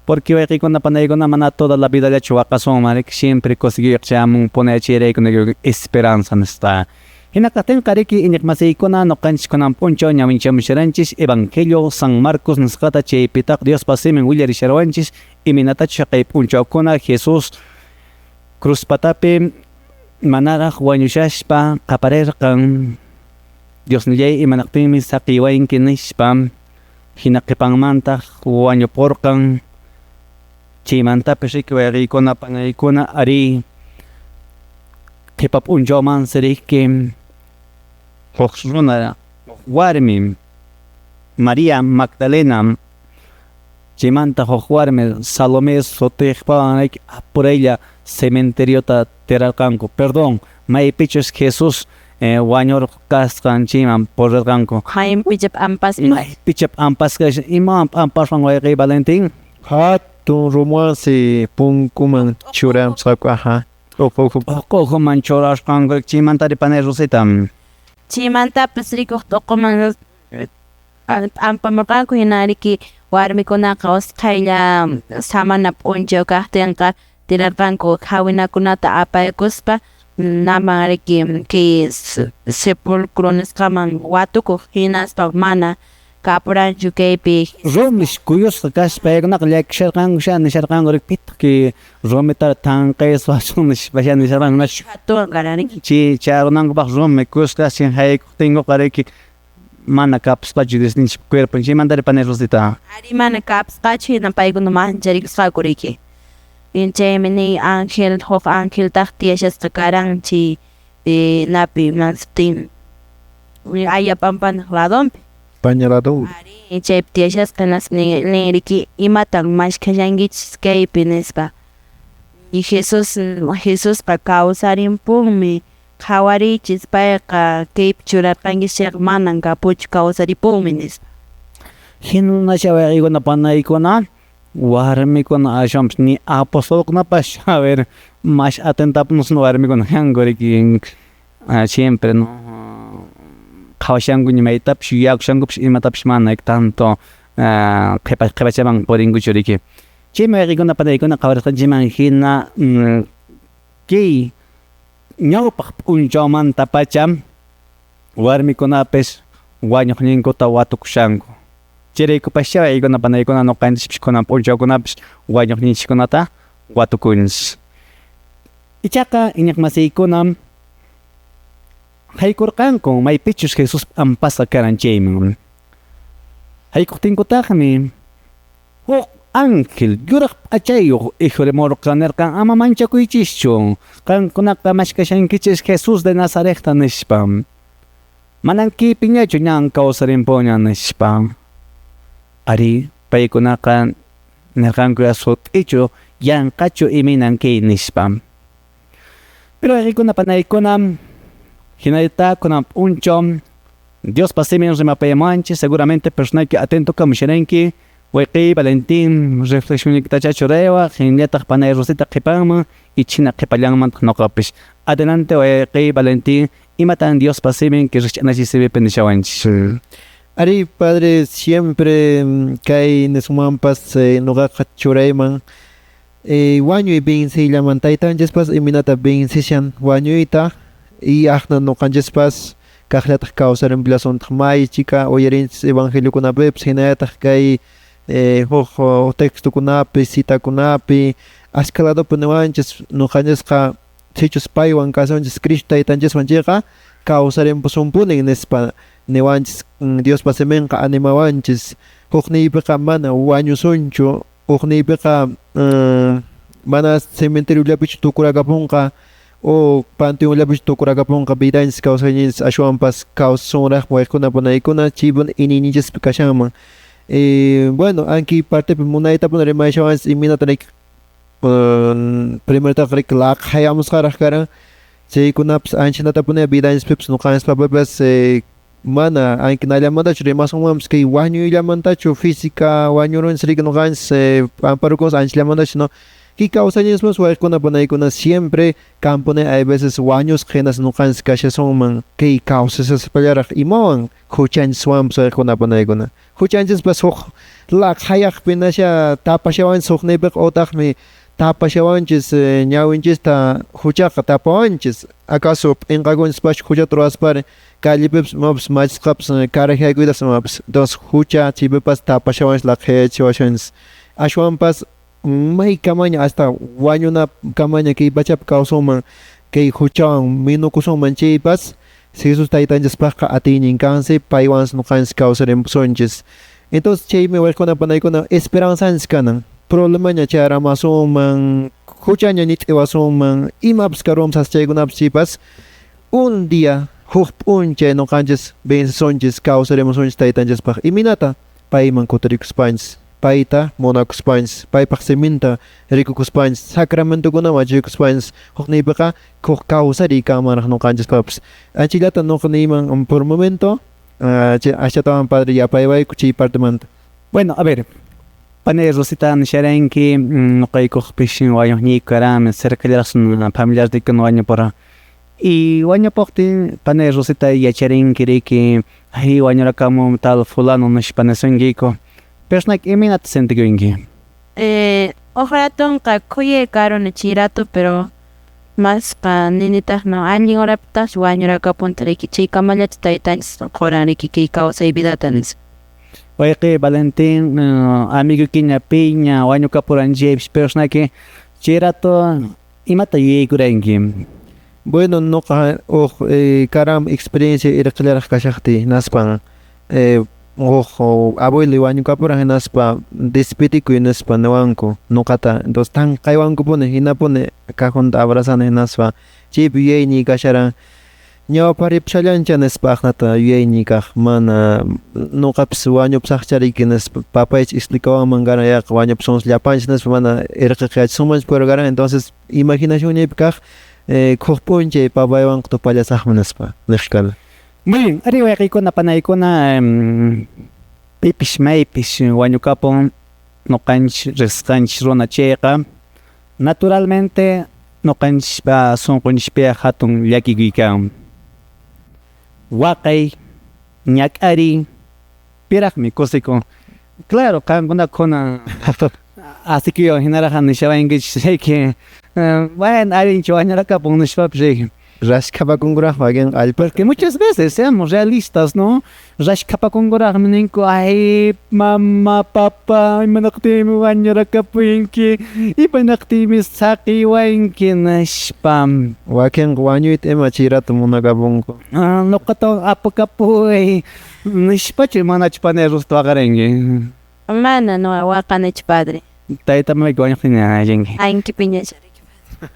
porque wayqikuna panaykuna mana toda la vida llachu waqasunman siempre kusikuyuq chamun punachiraykuna esperanza nisqa hinakaqtinqa riki iñiq masiykuna nuqanchikkunan p'unchaw ñawinchamusharanchis Evangelio San Marcos nisqata chaypitaq Diospa simin willarisharwanchis iminatachu kay p'unchawkuna Jesús cruzpatapi manaraq wañushashpa qaparirqan Diosnillay imanaqtinmi saqiwanki nishpa hina qipanmantaq wañupurqan chaymantapish riki wayqiykuna panaykuna ari qipa p'unchawman riki huk runa warmi María Magdalena chaymanta huk warmi Salomé sutiqpawan apuraylla cementeriota tirarqanku perdón maypichus Jesús wañur kasqan chayman purirqanku Maypichap ampas maypichap ampas kash imawan ampaswan wayqiy Valentin Hatun romance punkuman churamsqaku uquman churashqanku chaymantari panay Rosita chaymantapas rikuq tuquman ampamurqanku hina riki warmikunaqa usqhaylla samana p'unchaw kaqtinqa tirarqanku hawinakunata apaykuspa naman riki kay sepulcro nisqaman watukuq hinaspa mana kapuranchu kaypi Romish kuyusqa kashpa paykunaqa llakisharqanku nisharqanku riki pitaq ki Romita tanqaysu ashun nishpa nisharqanku nash hatunqa riki charunankupaq Romi kuyusqa sin haykuptinkuqa riki mana kapuspachu distinchik cuerpo chaymantari panay Rosita ari mana kapusqachu hina paykuna mancharikusqaku riki chaymi ni ángel huk angeltaq tiyashasqa karanchi napi mastin aya pampanaq ladonpi pañalado ari chaypi tiyashasqa nin riki imatan mashkhallankichis kaypi nispa y Jesuspa kawsarinpunmi qhawarichis payqa kaypi churarqankishaq manan kapuchu kawsaripunmi nispa hinasha wayqiykuna panaykuna warmikuna ashampash ni apostolkunapash a ver mash atentapnos warmikuna kanku riki siempre no qhawashanku nimaytapish yakushankupish imatapish mana tanto qhipachaman purinkuchu riki chaymi wayqiykuna panaykuna qhawarisqanchikman hina kay ñawpaq p'unchawmanta pacha warmikunapish wañuqninkuta watukushanku chayraykupashcha wayqiykuna panaykuna nuqanchikpish kunan p'unchawkunapish wañuqninchikkunata watukunchik ichaqa iñiq masiykuna haykurqanku maypichus Jesús ampasa karan chayman. Haykuptinkutajmi huk ángel yuraq p'achayuq ijrimurqa nirqan ama manchakuychischu qankunaqa mashkashankichis Jesús de Nazaretta nishpa. Manan kipiñachu ñan kawsarinpuña nishpa. Ari paykunaqa nirqanku sut'ichu yanqachu iminanki nishpa. Pero riykuna panaykuna hinayta kunan p'unchaw Dios pasimin rimapayamanchis seguramente personayki atento kamusharinki Wayqiy Valentín reflexioniktacha churayuq hinallataq panay Rosita qhipanman y china qhipallanman noqapish. Adelante wayqiy Valentín, imatan Dios pasimin que rikch'anachisipi nishawanchis. Ari padre siempre kay nesumanpas nuqaqa churayman wañuy binsillaman taytanchikpas iminata binsishan wañuyta y aqna nuqanchikpas kaqllataq kawsarinplasontaq maychika uyarinchis evangeliokunapipas hinallataq kay huk textokunapi citakunapi ashkaladopi niwanchis nuqanchikqa sichus paywan kasunchis Cristo taytanchikwan chayqa kawsarinpusunpunin nispa niwanchis Diospa semenqa animawanchis hukniypiqa mana wañusunchu hukniypiqa mana cementeriollapichu tukurakapunqa o panteonllapichu tukurakapunqa vidanchis kawsayninchis ashwanpas kawsasunraq wayqikuna panaykuna chaypun ininchikpi kashanman. Bueno, anki partepi munaytapuna rimayshawanchis iminatarayk primertaqa rika laqhayamusqaraq karan chaykunapas anchinatapuna vidanchispipas nuqanchikpapas mana ankinayllamantachu rimasunmanpas kay wañuyllamantachu física wañurunchis rika nuqanchis amparukunchis anchallamantachu no kay kawsayninchikpas wayqikuna panaykuna siempre kampuni hay veces wañusqa hinas nuqanchis kashasunman kay kawsasapallaraq imawan huchanchikwanpas wayqikuna panaykuna huchanchikpas huk laqhayaqpi nasha tapashawanchis hukniypiqa utaqmi tapashawanchis ñawinchista huchaqa tapawanchis acaso p'inqakunchikpachu huchata ruwaspari callepipas imapas machisqapas karajaykuytas imapas entonces hucha chaypipas tapashawanchis laqhayachiwashanchis ashwanpas may kamaña hasta wañuna kamaña kay pachapi kawsanman kay huchawan minukusunman chaypas Jesus taytanchispaqqa atiynin kansi paywanpas nuqanchis kawsarinpusunchis. Entonces chaymi wayqikuna panaykuna esperanzanchis kanan problemaña chayaramasunman huchaña nit'iwasunman imapas karuwanpas chaykunapas chaypas un día huk p'unchay nuqanchis vencesunchis kawsarimusunchis taytanchispaq iminata payman kutirikuspaychis payta munakuspanchis paypaq siminta rikukuspanchis sacramentokunawan achiykuspanchis hukniypiqa huk kawsariy kanmanraq nuqanchikpapas anchallata nuqniyman por momento ashtatawan padre yapaywayku chay partemanta. Bueno, a ver, panay Rosita nisharanki nuqaykuqpish wañuqniyku karami cercallaraq familiarnikuna wañupura y wañupuqtin panay Rosita yacharinki riki ay wañurakamun tal fulano nishpa nisunkiku personak iminata sentikuyinki. Ojalá tonka kuye karon chirato pero más ka ninita no alguien hora tas wañura kapunta riki chay kamallat taytanchis qoran riki kay kawsay vidatanis. Wayqiy Valentín amigo kiña piña wañukapuranchaypish personaki chirato imata yuyaykuranki. Bueno, nuqa karam experiencia irqillaraq kashaqti naspan abuelo wañukapuran hinaspa despedikuy nispa niwanku nuqata entonces tan qaywankupuni hinapuni kajunta abrazana hinaspa chaypi yuyayni kasharan ñawparipushallancha nispa aqnata yuyayni kaq mana nuqapis wañupusaqchariki nispa papaychik explicawanman karan yaqa wañupusunchis llapanchik nispa mana irqiqyachismunmanchik pero karan entonces imaginacionñaypi kaq huk p'unchay papaywanqa tupallasaqmi nispa niqkala. Muy bien, ari wayqiykuna panaykuna pipish maypish wañukapun nuqanchik riqsqanchik runa chayqa naturalmente nuqanchikpa sunqunchikpi hatun llakikuykan waqay ñak'ari piraqmi kusikun claro qankunakuna asikuyon hinaraqa nishawankichik riki bueno arinchik wañurakapun nishpapish riki rashkapakunkuraq wakin allpa. Porque muchas veces, seamos realistas, ¿no? Rashkapakunguraq ninku, ay, mamá, papá, imanaqtimi wañurakapuinki, imanaqtimi saqiwanki, nashpam. Wakin wañuyta ima chirata munakapunku. Noqata apakapuy, nishpachi manachpanerus tuaqarinki. Mana no waqanich padre. Tayta may wañuqtinayanki. Ainki piñacha.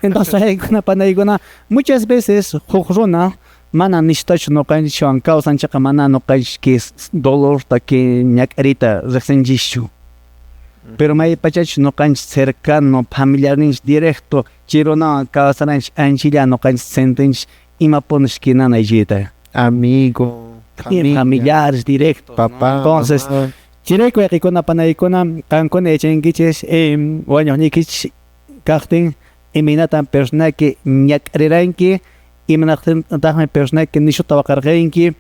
Entonces, panaykuna, muchas veces, huk runa, mana nishtachu noqanchikwan kawsanchikqa mana noqanchik dolorta que ñak'arita riqsinchischu. Pero maypachachu noqanchik cercano, familiarninchik directo, chay runawan kawsaranchik anchilla noqanchik sentinchik imapunish kinanaychita. Amigo, Familiares directos. papá, Entonces, mamá. chirayku yaqikuna panaykuna qankuna yachankichis wañuqnikichik kaqtin imanatan personaki ñak'ariranki imanaqtintaqmi personaki nishuta waqarqanki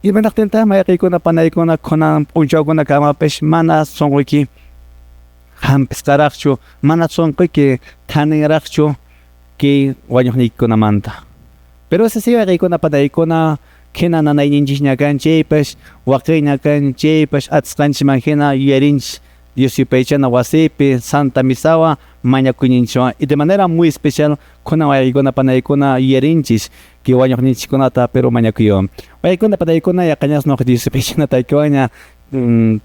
imanaqtintaqmi yaqikuna panaykuna kunan p'unchawkuna kamapish mana sunquyki hampisqaraqchu mana sunquyki thaninraqchu ki wañuqnikikunamanta. Pero ese sí yaqikuna panaykuna hina nanayninchik ñakanchaypash waqay ñakanchaypash atisqanchikman hina yuyarinchik Dios yupaychana wasipi Santa Misawa mañakuyninchikwan y de manera muy especial kunan wayaykuna panaykuna yuyarinchik que wañuqninchikkunata pero mañakuywan wayaykuna panaykuna yaqañasnuq Dios yupaychanata aykawaña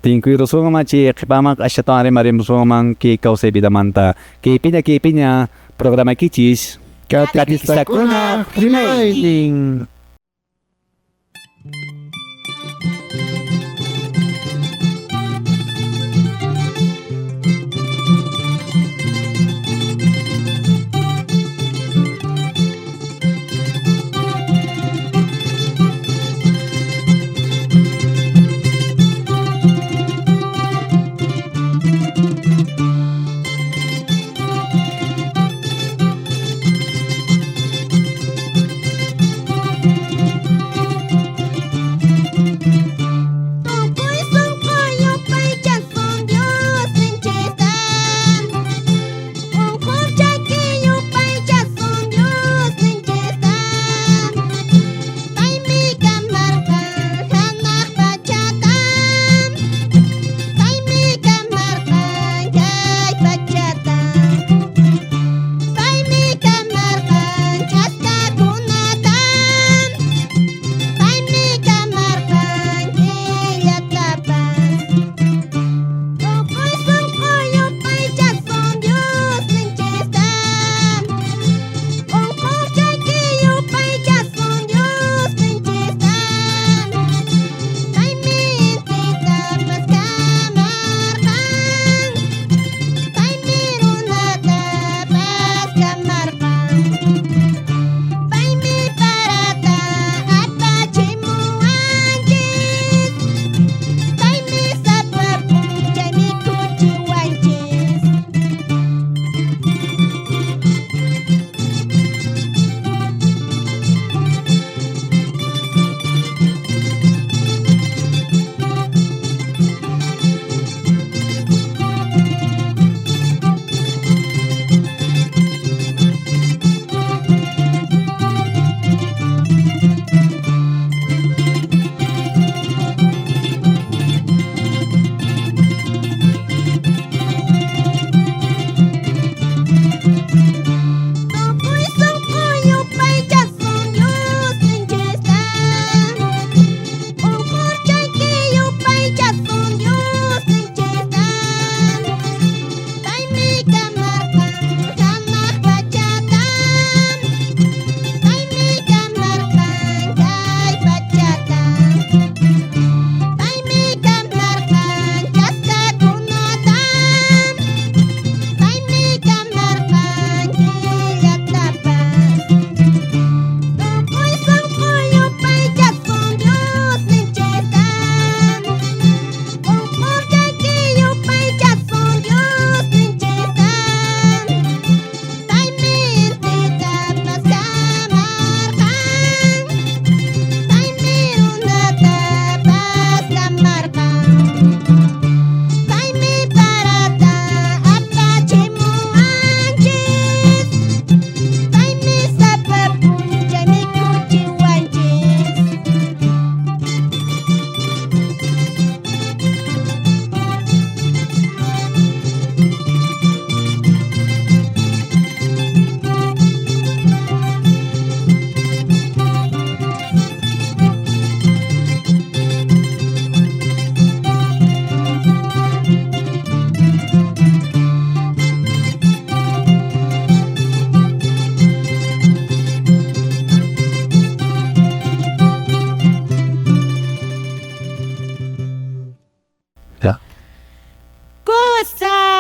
tinkuyrusunman chay qhipaman ashatawan rimarimusunman que kawsay vidamanta kaypiña programa kichis Katikisakuna remaining.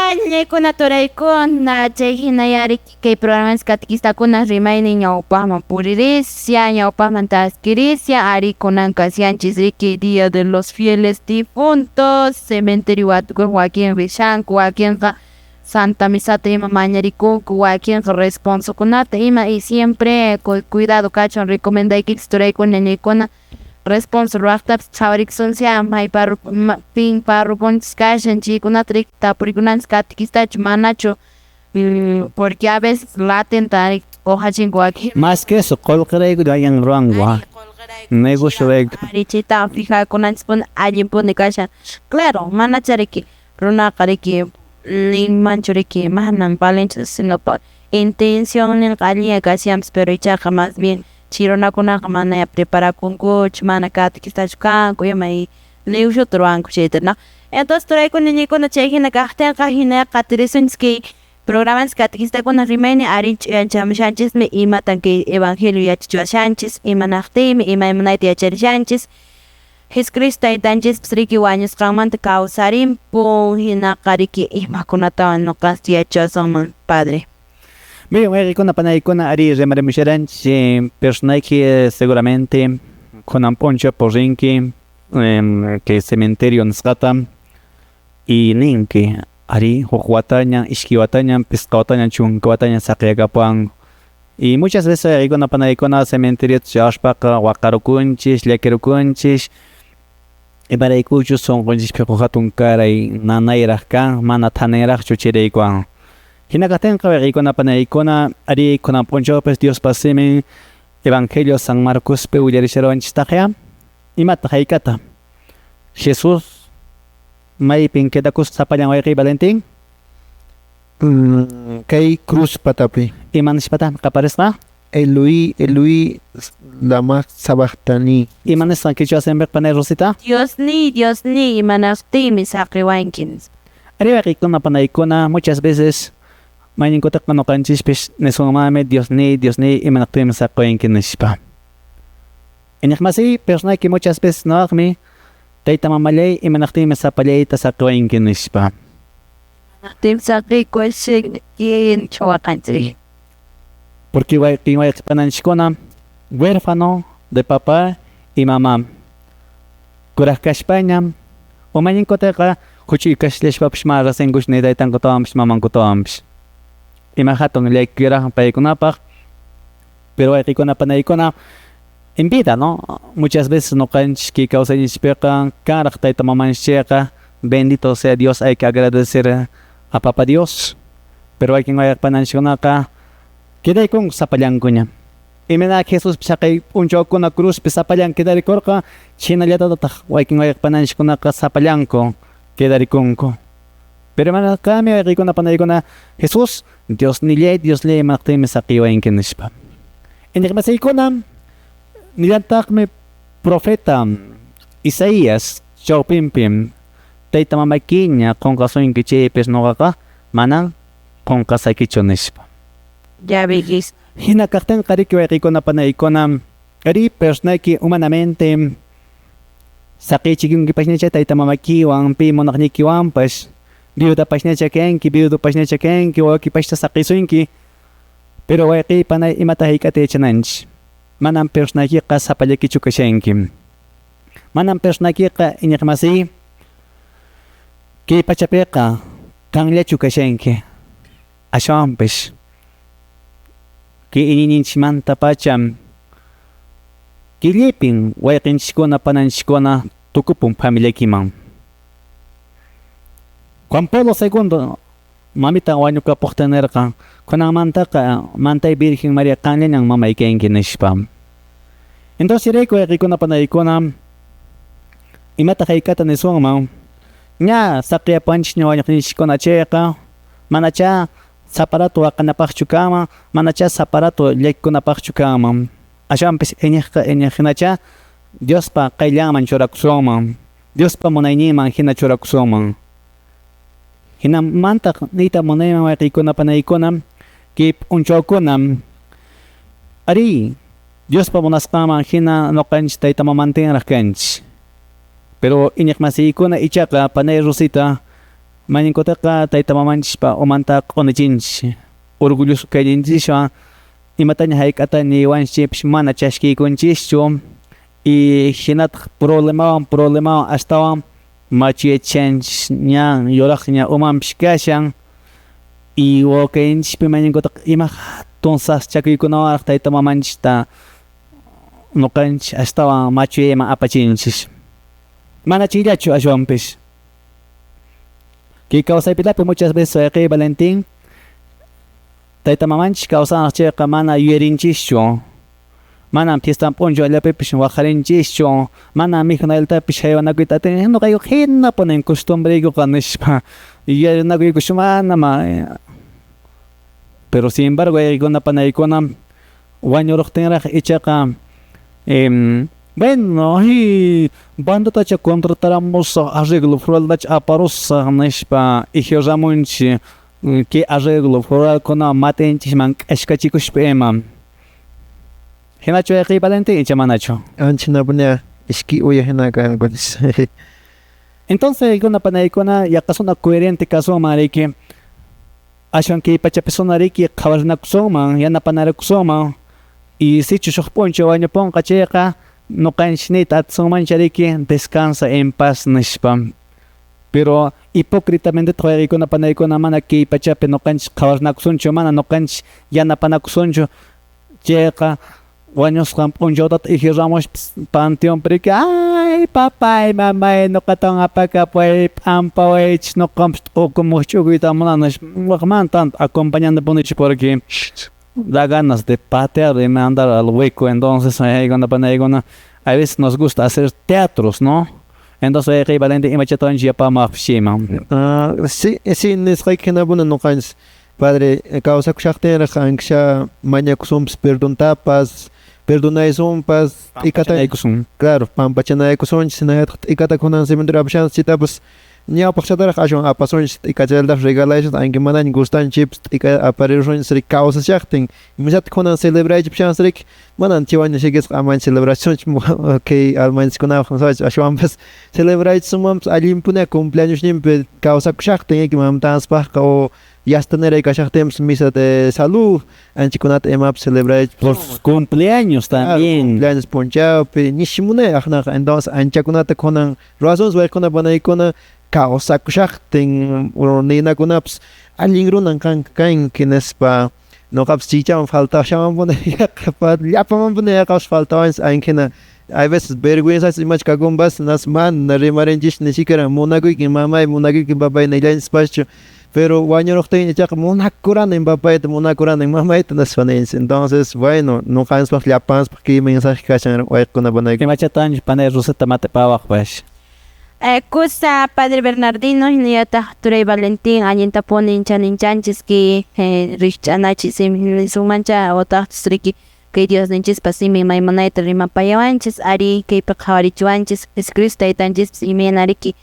ñaykuna turaykuna chay hinayari kay programas catequistakuna rimayni ñawpajman puririsya ñawpajman taskirisya ari kunan kasianchis riki Día de los Fieles Difuntos cementerio watukuq wakin rishanku wakinqa Santa Misata ima mañarikuku wakinqa responsokunata ima y siempre cuidado kachon recomendaykichis turaykuna ñaykuna responso ruaqtapas chawarikusunsia may pin parrupunchis kashan chaykunata riki tapurikunanchis catequistachu manachu porque a veces latenta ojachinku wakin Más que eso, colcarayku dayan ruangwa. Negocio de ari chayta fijakunanchis pun allinpuni kashan claro manachariki runaqa riki nimanchu riki manan palinchis sino por intención allia kashanpas pero ichaqa más bien chirunakunaqa mana preparakunkuchu mana catequistachu kanku ima y liwshuta ruanku chayta no entonces turaykuna ñaykuna chay hina kaqtinqa hina qatirisunchis kay programas catequistakuna rimayni ari chamushanchismi imatan kay evangelio yachachiwashanchis imanaqtimi imaymunayta yacharishanchis Jesucristo taytanchis riki wañusqanmanta kawsarinpun hinaqa riki imakunatawan nuqanchis yachasunman Padre. Bien, Ericona Panaicona Ari Remarimusharanchi personaje seguramente con Amponcha Porrinki que cementerio Nsgata y Ninki Ari Johuataña, Ishkiwataña, Pescawataña, Chunkwataña, Sakiagapuan y muchas veces Ericona Panaicona cementerio Chashpaka, Wakarukunchis, Lekerukunchis y para escuchar son Gonjis Pekohatun Kara y Nanairaka, Manatanerach Chuchireikwan. Hinakatenqa Ericona Panaicona Ari con Amponcho pues Dios paseme Evangelio San Marcos pe Ullarisharonchistaqia y Matajaikata Jesús May Pinkedakus Sapallan Wayri Valentín Kay cruz patapi. Imanishpata Kaparesma Elui lama sabahtani. Imanestan Kichua Sember Pane Rosita Dios ni imanaqtimi saqriwankins. Ari Ericona Panaicona muchas veces Mañin kotak manokanchis pes nesumame Dios ni imanaktuim sa koenkin nispa. Enigmasi persona que muchas veces no agmi taita mamalay imanaktuim sa palay ta sa koenkin nispa. Tim saqri kwesig yin chawakantri. Porque igual pananchikona huérfano de papá y mamá. Kurajkashpaña o mañin kotaka kuchikashlesh papshmara sengush ne daitan kotoamsh maman kotoamsh. Imahatong lekira paikunapag pero Ericona Panaicona en vida, ¿no? Muchas veces no canch que causa inspira carácter tamamancheka bendito sea Dios, hay que agradecer a Papa Dios pero hay que no hay pananchonaka queda con sapallankuña y me da Jesús psakay uncho con la cruz pisapallan queda ricorca china ya todo hay que no hay pananchonaka sapallanko queda riconco pero mana kami Ericona Panaicona Jesús Dios le martime sakiwa en kenishpa. En el masaikona nilantakme profeta Isaías chaupimpim taita mamakiña con razón que chepes nogaka manan con kasaikichonishpa. Ya vigis. Hina karten karikyo Ericona Panaicona ari personaki humanamente sakichigyung kipasnecha taita mamakiwan pimonaknikiwan pas biuda pasnecha kenki biuda pasnecha kenki o ki pasta sakisuinki pero waqi panay imatahikate chananch manam personaki qa sapaleki chukashenki manam personaki qa inikmasi ki pachapeqa kanle chukashenki ashampes ki inininchimanta pacham kilipin waqinchikona pananchikona tukupun familiakiman Juan Pablo II, mamita wañuka portenerka, con amantaka, mantay Virgen María kanlen ang mamay kenki nishpam. Entonces Ericona Panaicona, imatahaikata ni sungma, nya sakya punch nyo wañuk nishikona cheka, manacha saparato akanapachukama, manacha saparato lekkunapachukama. Ashampis enyahinacha, Dios pa kailangan churakusoma, Dios pa munayniman hinachurakusoma. Hinamantak nita monema Ericona Panaicona kip unchokonam ari Dios pa munaskama hina no kanch taita mamantin rakanch pero inyakmasi ikona ichaka panay Rosita mañinkotaqa tayta mamanchikpa umanta q'unichinchik orgulloso kayninchikwan imataña hayk'ata niwanchikpish mana chashkiykunchikchu y hinataq problemawan astawan machuyachanchik ña yuraq ña umanpish kashan y wawqayninchikpi mañinkutaq ima hatun saschakuykunawaraq tayta mamanchikta ñuqanchik astawan machuyayman apachinchik mana chayllachu ashwanpish kay kawsaypilapi muchas veces wayqiy Valentin tayta mamanchik kawsanaq chayqa mana yuyarinchikchu manam fiestan p'unchaw allapipish waqharinchikchu mana mikhunallatapish haywanakuyta atin ñuqayku hina punin costumbreykuqa nishpa yuyarinakuykush manama pero sin embargo waykuna panaykuna wañuruptinraq ichaqa bueno bandatacha contrataramos arreglo floraltacha aparusaq nishpa ijillamunchik kay arreglo floralkuna matinchikman k'ashkachikushpa ima hinachu wayqiy Valentin icha manachu Anchinapuña ishki uya hina kankunis. entonces waykuna panaykuna yaqasuna coherente kasuman riki ashwan kay pachapisuna riki qhawarnakusunman yanapanakusunman y sichu shuq p'unchaw wañupunqa chayqa ñuqanchik niyta atisunmancha riki descansa en paz nishpa pero hipocritamente waykuna panaykuna mana kay pachapi ñuqanchik qhawarnakusunchu mana ñuqanchik yanapanakusunchu chayqa wañusqan p'unchawtata ijirramushpis panteonpi riki ay papay mamay ñuqatawan apakapuy p'ampawaychik ñuqanpis t'uqumuj ch'ukuyta munanish waqmanta acompañando punichik porque da ganas de patear y mandar al hueco entonces panaykuna a veces nos gusta hacer teatros ¿no? entonces wayqiy Valentin imachatawan yapamaqpishima Sí, nisqaykhinapuna ñuqanchik padre kawsakushaqtinraq ankasha mañakusunpis perdonaysunpas pampachanaykusun claro pampachanaykusunchik sinayataq t'ikata kunan cementerio apashanchik chaytapas ñawpaq chataraq ashwan apasunchik t'ika chaylataq regalaychik aunque manaña gustanchikpis t'ika aparirunchik rik kawsashaqtin imallata kunan celebraychik rik manan chiwañashikisqa amanchik celebracionchik kay almanchikkunapaq nosachik ashwanpas celebraychiksumanpas allinpuna cumpleañosninpi kawsakushaqtin iki mamataspaqqa o yastanera kashaqtinpas misa de salud anchikunata imapis celebraychik por sus cumpleaños también cumpleaños punchawpi nishimunay aqnaqa entonces anchakunata kunan razones waykuna panaykuna kawsakushaqtin ninakunapas allin runan kanki nispa ñuqapas chaychaman faltawashamanpuna llapamanpuna yaqapas faltawanchik anhina hay veces vergüenzas imachkakunpas nas mana rimarinchik ni siquiera munakuyki mamay munakuyki papay nillanchispachu pero wañuruqtin ichaqa munakurani papayta munakurani mamayta nispa ninchik entonces bueno ñuqanchikpaq llapanchikpaq kay mensaje kashan waykuna panayku imachatanchik panay Rosetta matipawaqpash Kusa Padre Bernardino hinallataq Turay Valentin allinta punin chaninchanchis ki rikch'anachis simisumancha utaqchis riki kay Dios ninchis simi maymanayta rimapayawanchis ari kaypi qhawarichuwanchis Jesucristo taytanchis imina riki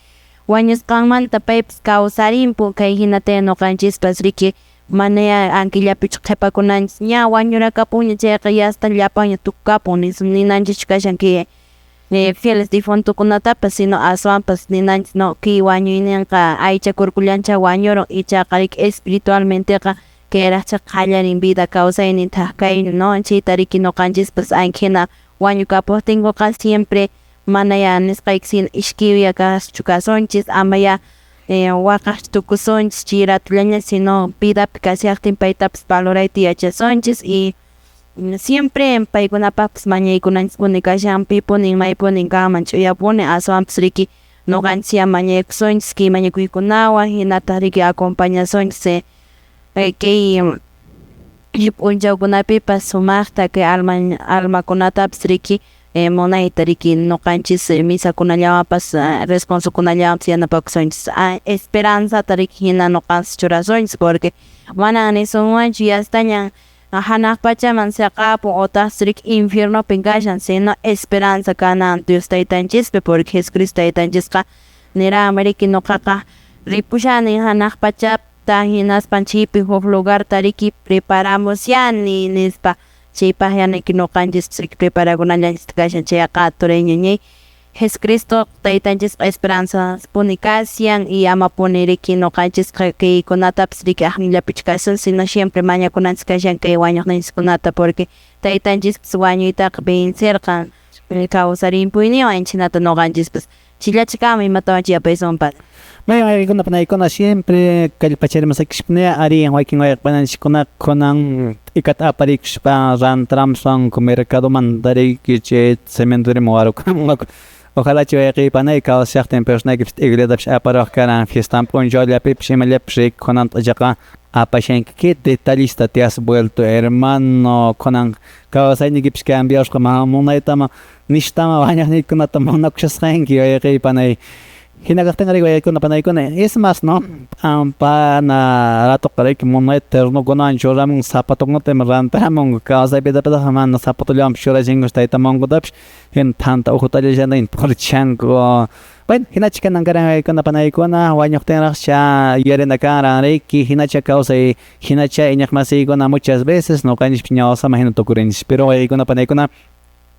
wañusqanmanta paypis kawsarinpu kay hinataya ñuqanchispas riki manaya ankillapichu qhipakunanchis ña wañurakapuña chayqa yasta llapaña tukapun ninanchis kashanki fieles difuntokunatapas sino aswanpas ninanchis no ki wañuyninqa aychakurkullancha wañurun ichaqa riki espiritualmenteqa kayraqcha qallarin vida kawsayninta kaynu no chayta riki ñuqanchispas ankhina wañukapuqtinkuqa siempre manaya nisqayki sin ishkiwya kasunchis amaya waqaq tukusunchis chiratullaña sino vidapi kasiaqtin paytapas valorayta yachasunchis y siempre paykunapapas mañaykunanchispuni kashanpi punin maypunin kanman ch'uyapuni aswanpas riki ñuqanchis mañaykusunchis kay mañakuykunawan hinata riki acompañasunchis kay p'unchawkunapipas sumaqta kay almakunatapas riki munayta riki ñuqanchis misakunallawapas responsokunallawapas yanapakusunchis esperanzata riki hina ñuqanchis churasunchis porque mana nisunmanchu yastaña hanaq pachaman saqapun otaqchis riki infiernopi kashan sino esperanza kanan Dios taytanchispi porque Jesucristo taytanchisqa nirami riki ñuqaqa ripushani hanaq pachapta hinaspan chaypi huk lugarta riki preparamusyani nispa chaypaq yaniki ñuqanchis riki preparakunallanchis kashan chayqa Turay ñañay Jesucristo taytanchis esperanza punicasian y ama poniriki no canchis que conataps de que ajnilapichcason sino siempre maña conantes kashan que waño kunata porque taytanchis waño itak bein cerca causarin puinio en chinata no ganchis pues chilachikama y matawanchi apeson padre. May kuna panay kuna siempre kalpachari masakishpne ari waiking way panan shikuna kunang ikata parik pa ran tramsang mercado mandari kiche cementere moaro ojalá que panay ka certain persona que iglesia psh aparo kana fiestan ponjo la pip shemele psh konant ajaka apashen que detallista te has vuelto hermano konan ka ni gips cambios como monaitama nishtama baña ni kuna tamona kushasrenki oye panay Hinagatan nga ko na panay ko na is mas no na rato kare ki mo na eterno gona anjora mong sapatok no temaranta mong kausay beda man na sapatulam shura jingos tay tamong godapsh hin tanta ukutali jana in porchan ko bueno hinachika nang gara ko na panay ko na wanyok tenrak siya yere na kara ki hinacha kausay hinacha inyak masi ko na muchas veces no kanish piñosa mahino tokurin pero ko na panay ko na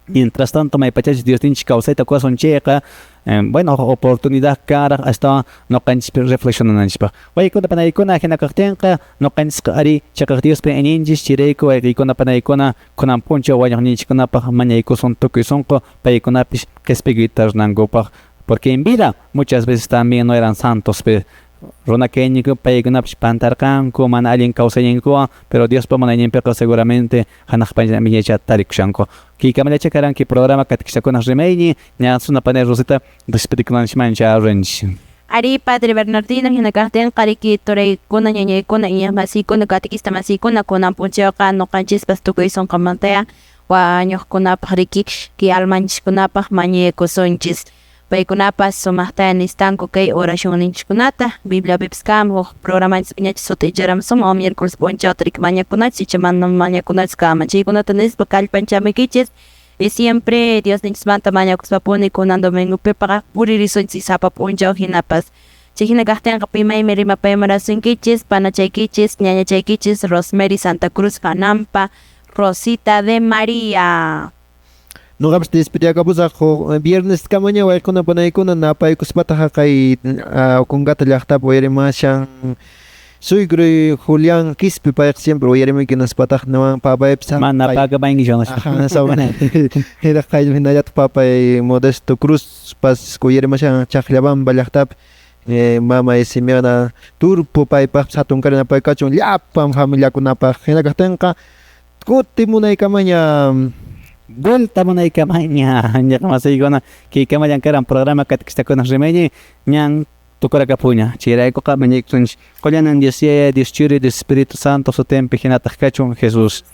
mientras tanto may pachas Dios tin chikausay takwa son cheka bueno oportunidad cara hasta no kans reflexionan pa way ko na panay ko na kinakakten ka no kans ka ari chaka Dios pe eninjis chire ko ay ko na panay ko na kunam poncho way ni chikona pa manay ko son to son ko pay ko na pis kespigitas nango pa porque en vida muchas veces también no eran santos pe Rona Kenny ko pay ko na pantarkan ko man alin kausayin ko pero Dios pa manayin pe seguramente hanak pa niya chat tarik shanko ki kamala chekaran ki programa katiksa ko na remeni nya suna pane rosita despediklan shman challenge Ari Padre Bernardino hinakahten kariki tore kuna ñañe kuna iya masiko na katikista masiko na kuna puncheo ka no kanchis pastuko ison kamantea wa ñoh kuna pariki ki almanch kuna pa mañe ko sonchis Paikunapas sumahtayan istanko kay orasyon ninchkunata Biblia bibskam ho programa inspiñach sote jaram somo miércoles poncha otrik maña kunach si chaman maña kunach kama chikunata nispa kalpanchame kichis y siempre Dios ninchmanta maña kuspapuni kunan domingo pepa puri rison si sapa poncha hinapas Chihinagahten kapimay merima pemarasun kichis panachay kichis ñaña chay kichis Rosemary Santa Cruz Canampa Rosita de María No gabs despedia gabus ako viernes kamanya way ko na panay ko na napay ko spataha kay kung gatalakta po yeri mga siyang suigro Julian Quispe pa siempre yeri mo kinaspatah na pabayip sa man napaga ba yung jonas sa wana hila kayo hinayat papay Modesto Cruz pas ko yeri mo siyang chaklaban balaktap mama isimya na tur po pay pa sa tungkar na pay kachong liapam familia ko na pa hinagatan ka kuti mo na ikamanya Vuelta mo na ikamay niya niya kamasay ko na kay kamayan karang programa katikista ko na remeni niyang tukura ka po niya chiray ko ka manyik tunj kolyan ng Diyos Diyos Chiri Diyos Espiritu Santo sa tempe hinatak kachong Jesus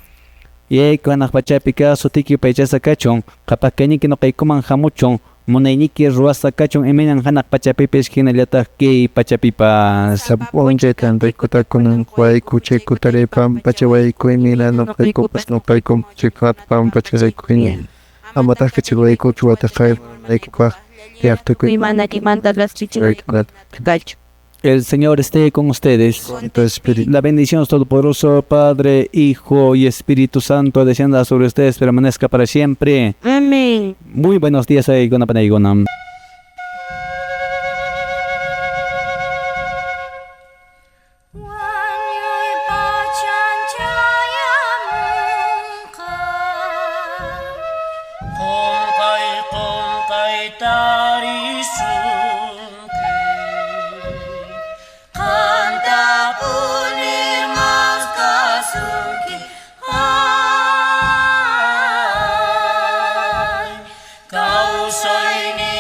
Yay ko anak pachapi ka so tiki pa sa kachong kapag kanyi kinokay kumang hamuchong munay niki ruwas sa kachong eminang hanak pachapi pes kinalata kay pachapi pa sa onje tanto ko ta kunang kway kuche kutare pam pachaway ko emina no kay ko pas no kay ko chikat pam pachaway ko ni amata ka chiway ko chuata kay kwa yakto ko Imana kimanta las chichis Gacho El Señor esté con ustedes. La bendición todopoderoso, Padre, Hijo y Espíritu Santo, descienda sobre ustedes, permanezca para siempre. Amén. Muy buenos días, Igona Panaygonam. Soy ni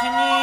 Sini